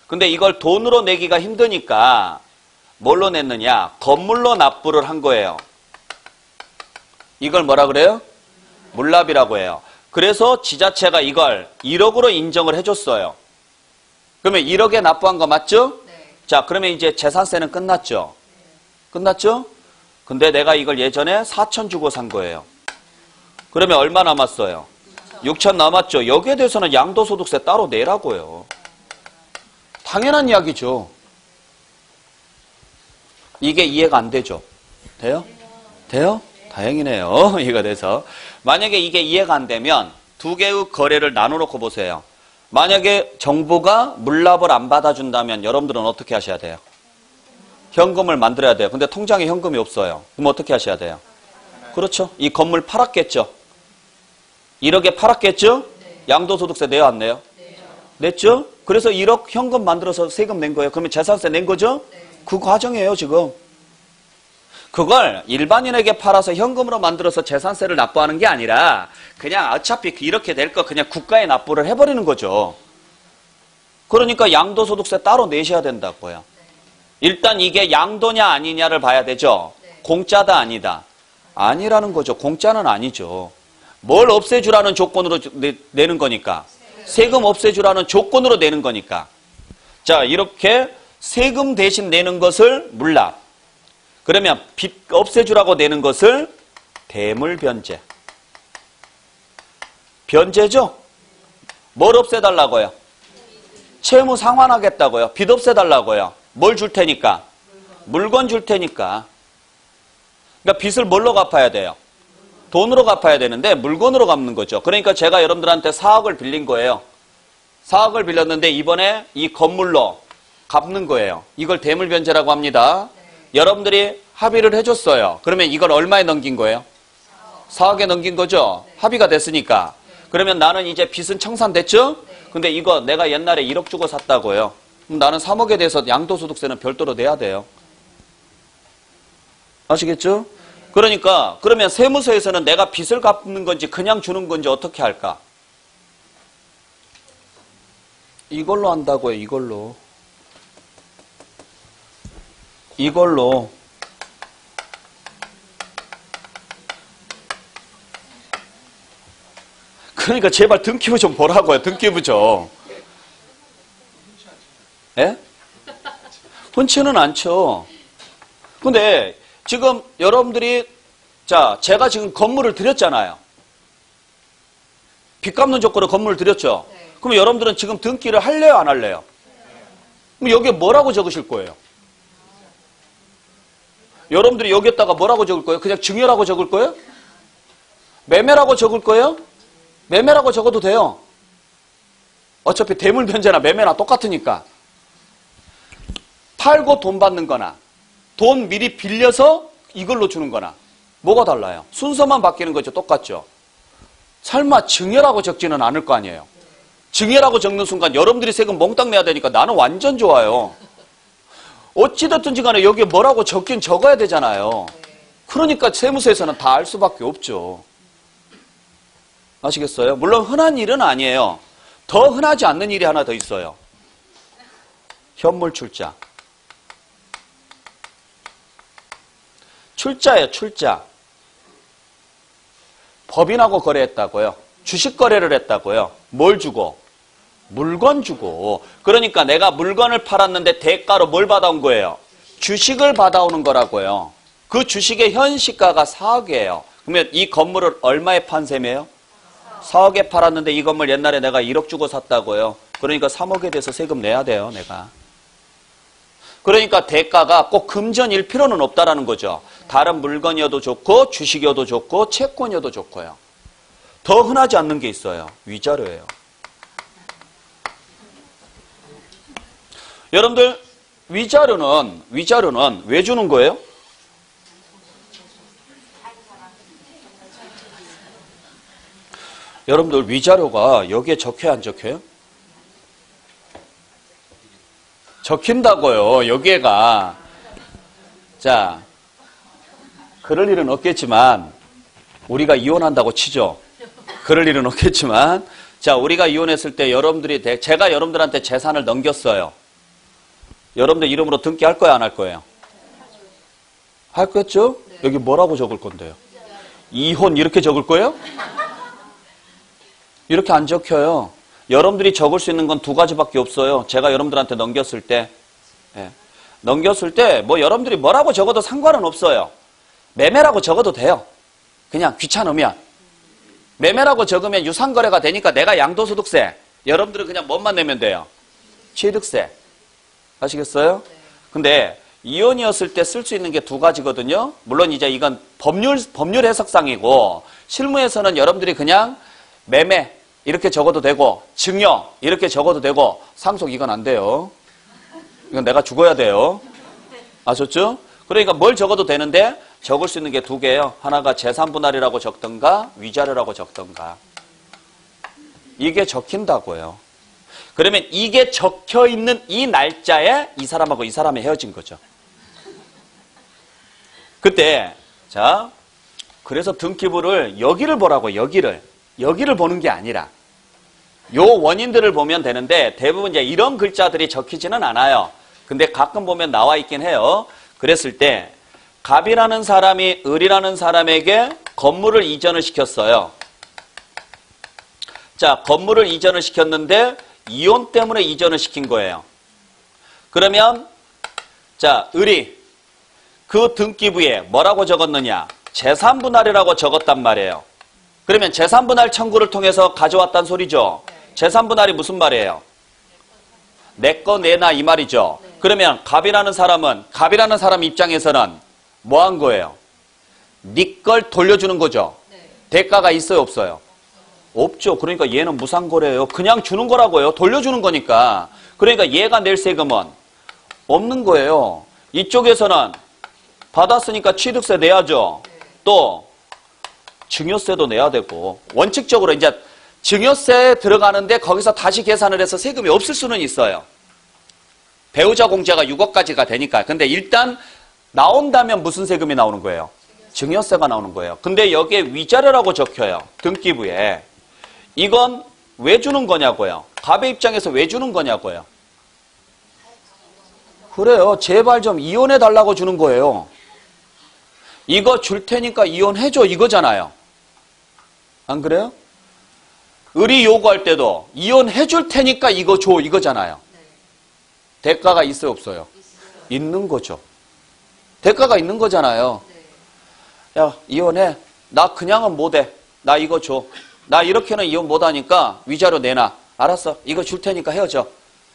근데 이걸 돈으로 내기가 힘드니까 뭘로 냈느냐? 건물로 납부를 한 거예요. 이걸 뭐라 그래요? 물납이라고 해요. 그래서 지자체가 이걸 1억으로 인정을 해줬어요. 그러면 1억에 납부한 거 맞죠? 네. 자, 그러면 이제 재산세는 끝났죠? 네. 끝났죠? 근데 내가 이걸 예전에 4천 주고 산 거예요. 그러면 얼마 남았어요? 6천 남았죠? 여기에 대해서는 양도소득세 따로 내라고요. 당연한 이야기죠. 이게 이해가 안 되죠? 돼요? 돼요? 다행이네요. 이해가 돼서. 만약에 이게 이해가 안 되면 두 개의 거래를 나눠놓고 보세요. 만약에 정부가 물납을 안 받아준다면 여러분들은 어떻게 하셔야 돼요? 현금을 만들어야 돼요. 근데 통장에 현금이 없어요. 그럼 어떻게 하셔야 돼요? 그렇죠. 이 건물 팔았겠죠. 1억에 팔았겠죠? 양도소득세 내요, 안 내요? 냈죠? 그래서 1억 현금 만들어서 세금 낸 거예요. 그러면 재산세 낸 거죠? 그 과정이에요, 지금. 그걸 일반인에게 팔아서 현금으로 만들어서 재산세를 납부하는 게 아니라 그냥 어차피 이렇게 될 거 그냥 국가에 납부를 해버리는 거죠. 그러니까 양도소득세 따로 내셔야 된다고요. 일단 이게 양도냐 아니냐를 봐야 되죠. 공짜다 아니다. 아니라는 거죠. 공짜는 아니죠. 뭘 없애주라는 조건으로 내는 거니까. 세금 없애주라는 조건으로 내는 거니까. 자, 이렇게 세금 대신 내는 것을 물납. 그러면 빚 없애주라고 내는 것을 대물변제. 변제죠? 뭘 없애달라고요? 채무 상환하겠다고요. 빚 없애달라고요. 뭘 줄 테니까? 물건 줄 테니까. 그러니까 빚을 뭘로 갚아야 돼요? 돈으로 갚아야 되는데 물건으로 갚는 거죠. 그러니까 제가 여러분들한테 4억을 빌린 거예요. 4억을 빌렸는데 이번에 이 건물로 갚는 거예요. 이걸 대물변제라고 합니다. 여러분들이 합의를 해줬어요. 그러면 이걸 얼마에 넘긴 거예요? 4억에 넘긴 거죠? 합의가 됐으니까. 그러면 나는 이제 빚은 청산됐죠? 근데 이거 내가 옛날에 1억 주고 샀다고요. 그럼 나는 3억에 대해서 양도소득세는 별도로 내야 돼요. 아시겠죠? 그러니까 그러면 세무서에서는 내가 빚을 갚는 건지 그냥 주는 건지 어떻게 할까? 이걸로 한다고요. 이걸로. 이걸로. 그러니까 제발 등기부 좀 보라고요. 등기부 좀. 예? 흔치는 않죠. 근데 지금 여러분들이 자, 제가 지금 건물을 드렸잖아요. 빚 갚는 조건으로 건물을 드렸죠. 그럼 여러분들은 지금 등기를 할래요, 안 할래요? 그럼 여기에 뭐라고 적으실 거예요? 여러분들이 여기에다가 뭐라고 적을 거예요? 그냥 증여라고 적을 거예요? 매매라고 적을 거예요? 매매라고 적어도 돼요. 어차피 대물 변제나 매매나 똑같으니까. 팔고 돈 받는 거나 돈 미리 빌려서 이걸로 주는 거나 뭐가 달라요? 순서만 바뀌는 거죠. 똑같죠. 설마 증여라고 적지는 않을 거 아니에요. 증여라고 적는 순간 여러분들이 세금 몽땅 내야 되니까 나는 완전 좋아요. 어찌됐든지 간에 여기에 뭐라고 적긴 적어야 되잖아요. 그러니까 세무서에서는 다 알 수밖에 없죠. 아시겠어요? 물론 흔한 일은 아니에요. 더 흔하지 않는 일이 하나 더 있어요. 현물 출자. 출자예요, 출자. 법인하고 거래했다고요. 주식 거래를 했다고요. 뭘 주고? 물건 주고. 그러니까 내가 물건을 팔았는데 대가로 뭘 받아온 거예요? 주식을 받아오는 거라고요. 그 주식의 현시가가 4억이에요. 그러면 이 건물을 얼마에 판 셈이에요? 4억에 팔았는데 이 건물 옛날에 내가 1억 주고 샀다고요. 그러니까 3억에 대해서 세금 내야 돼요, 내가. 그러니까 대가가 꼭 금전일 필요는 없다라는 거죠. 다른 물건이어도 좋고 주식이어도 좋고 채권이어도 좋고요. 더 흔하지 않는 게 있어요. 위자료예요. 여러분들 위자료는 왜 주는 거예요? 여러분들 위자료가 여기에 적혀야 안 적혀요? 적힌다고요. 여기에가. 자, 그럴 일은 없겠지만 우리가 이혼한다고 치죠. 그럴 일은 없겠지만 자, 우리가 이혼했을 때 여러분들이 제가 여러분들한테 재산을 넘겼어요. 여러분들 이름으로 등기할 거야, 안 할 거예요? 할 거였죠? 여기 뭐라고 적을 건데요? 이혼 이렇게 적을 거예요? 이렇게 안 적혀요. 여러분들이 적을 수 있는 건 두 가지밖에 없어요. 제가 여러분들한테 넘겼을 때. 넘겼을 때 뭐 여러분들이 뭐라고 적어도 상관은 없어요. 매매라고 적어도 돼요. 그냥 귀찮으면. 매매라고 적으면 유상거래가 되니까 내가 양도소득세. 여러분들은 그냥 뭐만 내면 돼요? 취득세. 아시겠어요? 근데 이혼이었을 때 쓸 수 있는 게 두 가지거든요. 물론 이제 이건 법률 해석상이고 실무에서는 여러분들이 그냥 매매 이렇게 적어도 되고 증여 이렇게 적어도 되고 상속 이건 안 돼요. 이건 내가 죽어야 돼요. 아셨죠? 그러니까 뭘 적어도 되는데 적을 수 있는 게 두 개예요. 하나가 재산분할이라고 적던가 위자료라고 적던가. 이게 적힌다고요. 그러면 이게 적혀있는 이 날짜에 이 사람하고 이 사람이 헤어진 거죠. 그때 자 그래서 등기부를 여기를 보라고 여기를 보는 게 아니라 요 원인들을 보면 되는데 대부분 이제 이런 글자들이 적히지는 않아요. 근데 가끔 보면 나와 있긴 해요. 그랬을 때 갑이라는 사람이 을이라는 사람에게 건물을 이전을 시켰어요. 자, 건물을 이전을 시켰는데 이혼 때문에 이전을 시킨 거예요. 그러면 자, 을이 그 등기부에 뭐라고 적었느냐? 재산분할이라고 적었단 말이에요. 그러면 재산분할 청구를 통해서 가져왔단 소리죠. 재산분할이 무슨 말이에요? 내 거 내놔 이 말이죠. 그러면 갑이라는 사람 입장에서는 뭐 한 거예요? 네 걸 돌려주는 거죠. 대가가 있어요, 없어요? 없죠. 그러니까 얘는 무상거래예요. 그냥 주는 거라고요. 돌려주는 거니까. 그러니까 얘가 낼 세금은 없는 거예요. 이쪽에서는 받았으니까 취득세 내야죠. 또 증여세도 내야 되고 원칙적으로 이제 증여세에 들어가는데 거기서 다시 계산을 해서 세금이 없을 수는 있어요. 배우자 공제가 6억까지가 되니까. 근데 일단 나온다면 무슨 세금이 나오는 거예요? 증여세가 나오는 거예요. 근데 여기에 위자료라고 적혀요. 등기부에. 이건 왜 주는 거냐고요? 갑의 입장에서 왜 주는 거냐고요? 그래요. 제발 좀 이혼해 달라고 주는 거예요. 이거 줄 테니까 이혼해줘 이거잖아요. 안 그래요? 을이 요구할 때도 이혼해 줄 테니까 이거 줘 이거잖아요. 대가가 있어요 없어요? 있는 거죠. 대가가 있는 거잖아요. 야 이혼해. 나 그냥은 못해. 나 이거 줘. 나 이렇게는 이혼 못하니까 위자료 내놔. 알았어. 이거 줄 테니까 헤어져.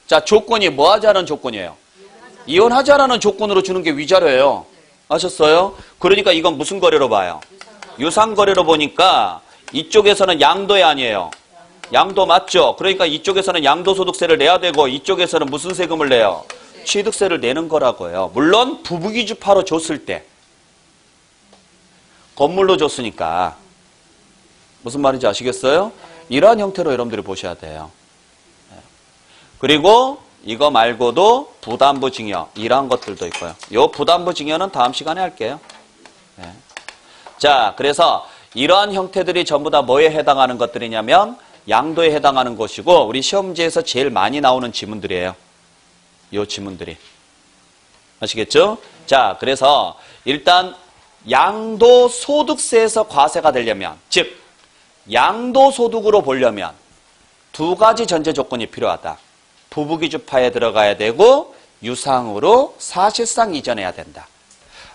자 조건이 뭐 하자는 조건이에요? 이혼하자라는 조건으로 주는 게 위자료예요. 아셨어요? 그러니까 이건 무슨 거래로 봐요? 유상거래로 보니까 이쪽에서는 양도에 아니에요. 양도 맞죠? 그러니까 이쪽에서는 양도소득세를 내야 되고 이쪽에서는 무슨 세금을 내요? 취득세를 내는 거라고요. 물론 부부기주파로 줬을 때. 건물로 줬으니까. 무슨 말인지 아시겠어요? 이러한 형태로 여러분들이 보셔야 돼요. 그리고 이거 말고도 부담부증여 이러한 것들도 있고요. 이 부담부증여는 다음 시간에 할게요. 네. 자, 그래서 이러한 형태들이 전부 다 뭐에 해당하는 것들이냐면 양도에 해당하는 것이고 우리 시험지에서 제일 많이 나오는 지문들이에요. 이 지문들이. 아시겠죠? 자, 그래서 일단 양도소득세에서 과세가 되려면 즉 양도소득으로 보려면 두 가지 전제 조건이 필요하다. 부부기주파에 들어가야 되고 유상으로 사실상 이전해야 된다.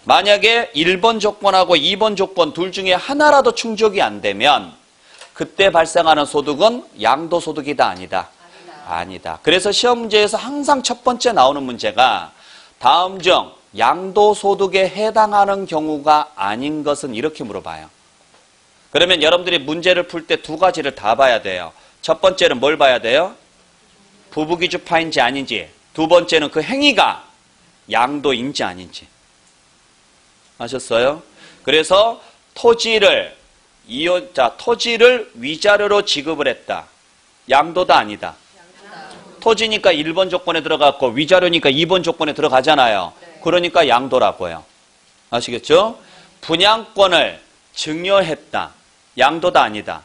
만약에 1번 조건하고 2번 조건 둘 중에 하나라도 충족이 안 되면 그때 발생하는 소득은 양도소득이다 아니다? 아니다. 그래서 시험 문제에서 항상 첫 번째 나오는 문제가 다음 중 양도소득에 해당하는 경우가 아닌 것은 이렇게 물어봐요. 그러면 여러분들이 문제를 풀 때 두 가지를 다 봐야 돼요. 첫 번째는 뭘 봐야 돼요? 부부기주파인지 아닌지. 두 번째는 그 행위가 양도인지 아닌지. 아셨어요? 그래서 토지를 위자료로 지급을 했다. 양도다 아니다? 토지니까 1번 조건에 들어갔고 위자료니까 2번 조건에 들어가잖아요. 그러니까 양도라고요. 아시겠죠? 분양권을 증여했다. 양도다 아니다?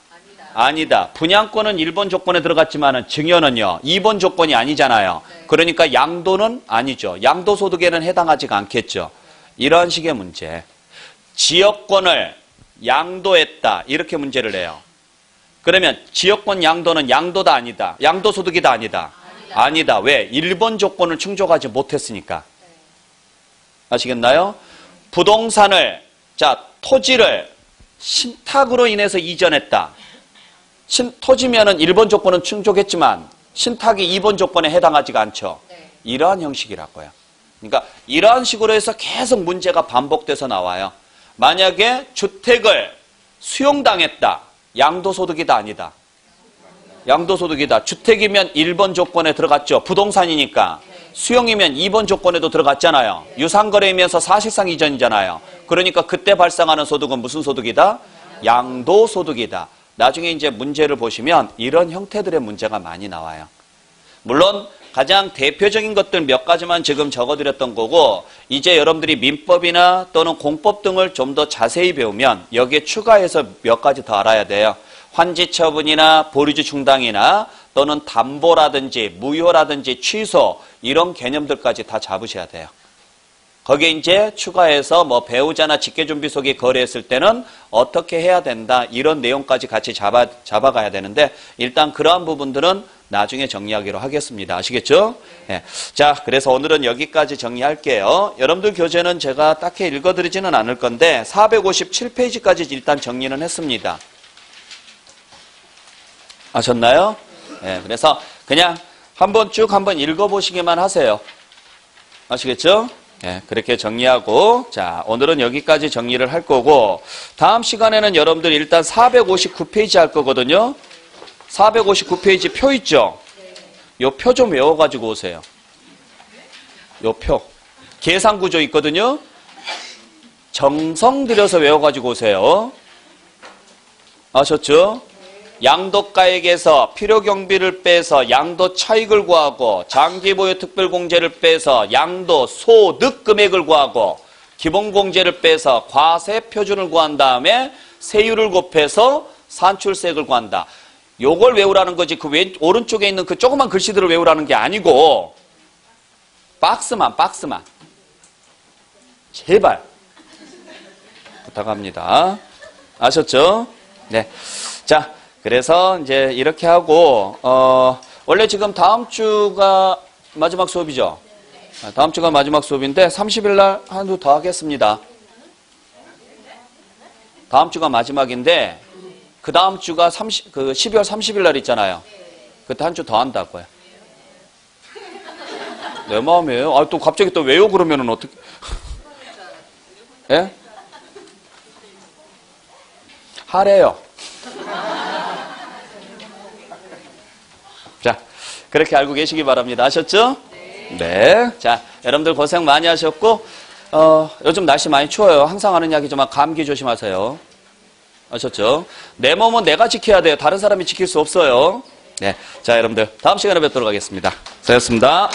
아니다. 분양권은 1번 조건에 들어갔지만 증여는요. 2번 조건이 아니잖아요. 그러니까 양도는 아니죠. 양도소득에는 해당하지가 않겠죠. 이런 식의 문제. 지역권을 양도했다. 이렇게 문제를 내요. 그러면 지역권 양도는 양도다 아니다? 양도소득이다 아니다? 아니다. 왜? 1번 조건을 충족하지 못했으니까. 아시겠나요? 부동산을, 토지를 신탁으로 인해서 이전했다. 토지면은 1번 조건은 충족했지만 신탁이 2번 조건에 해당하지가 않죠. 이러한 형식이라고요. 그러니까 이러한 식으로 해서 계속 문제가 반복돼서 나와요. 만약에 주택을 수용당했다. 양도소득이다 아니다? 양도소득이다. 주택이면 1번 조건에 들어갔죠. 부동산이니까. 수용이면 2번 조건에도 들어갔잖아요. 유상거래이면서 사실상 이전이잖아요. 그러니까 그때 발생하는 소득은 무슨 소득이다? 양도소득이다. 나중에 이제 문제를 보시면 이런 형태들의 문제가 많이 나와요. 물론 가장 대표적인 것들 몇 가지만 지금 적어드렸던 거고 이제 여러분들이 민법이나 또는 공법 등을 좀 더 자세히 배우면 여기에 추가해서 몇 가지 더 알아야 돼요. 환지처분이나 보류주 충당이나 또는 담보라든지 무효라든지 취소 이런 개념들까지 다 잡으셔야 돼요. 거기에 이제 추가해서 뭐 배우자나 직계준비소기 거래했을 때는 어떻게 해야 된다 이런 내용까지 같이 잡아가야 되는데 일단 그러한 부분들은 나중에 정리하기로 하겠습니다. 아시겠죠? 네. 자, 그래서 오늘은 여기까지 정리할게요. 여러분들 교재는 제가 딱히 읽어드리지는 않을 건데 457페이지까지 일단 정리는 했습니다. 아셨나요? 네, 그래서 그냥 한번 쭉 한번 읽어보시기만 하세요. 아시겠죠? 네, 그렇게 정리하고 자 오늘은 여기까지 정리를 할 거고 다음 시간에는 여러분들 일단 459페이지 할 거거든요. 459페이지 표 있죠? 요 표 좀 외워가지고 오세요. 요 표. 계산구조 있거든요. 정성 들여서 외워가지고 오세요. 아셨죠? 양도가액에서 필요경비를 빼서 양도 차익을 구하고 장기보유 특별공제를 빼서 양도 소득 금액을 구하고 기본공제를 빼서 과세 표준을 구한 다음에 세율을 곱해서 산출세액을 구한다. 요걸 외우라는 거지 그 오른쪽에 있는 그 조그만 글씨들을 외우라는 게 아니고 박스만 제발 부탁합니다. 아셨죠? 네. 자, 그래서 이제 이렇게 하고 원래 지금 다음 주가 마지막 수업이죠? 다음 주가 마지막 수업인데 30일 날 한 주 더 하겠습니다. 다음 주가 마지막인데 그 다음 주가 12월 30일 날 있잖아요. 그때 한 주 더 한다고요. 내 마음이에요. 아, 또 갑자기 또 왜요? 그러면은 어떻게? 예? 하래요. 그렇게 알고 계시기 바랍니다. 아셨죠? 네. 자, 여러분들 고생 많이 하셨고, 요즘 날씨 많이 추워요. 항상 하는 이야기지만 감기 조심하세요. 아셨죠? 내 몸은 내가 지켜야 돼요. 다른 사람이 지킬 수 없어요. 네. 자, 여러분들 다음 시간에 뵙도록 하겠습니다. 수고하셨습니다.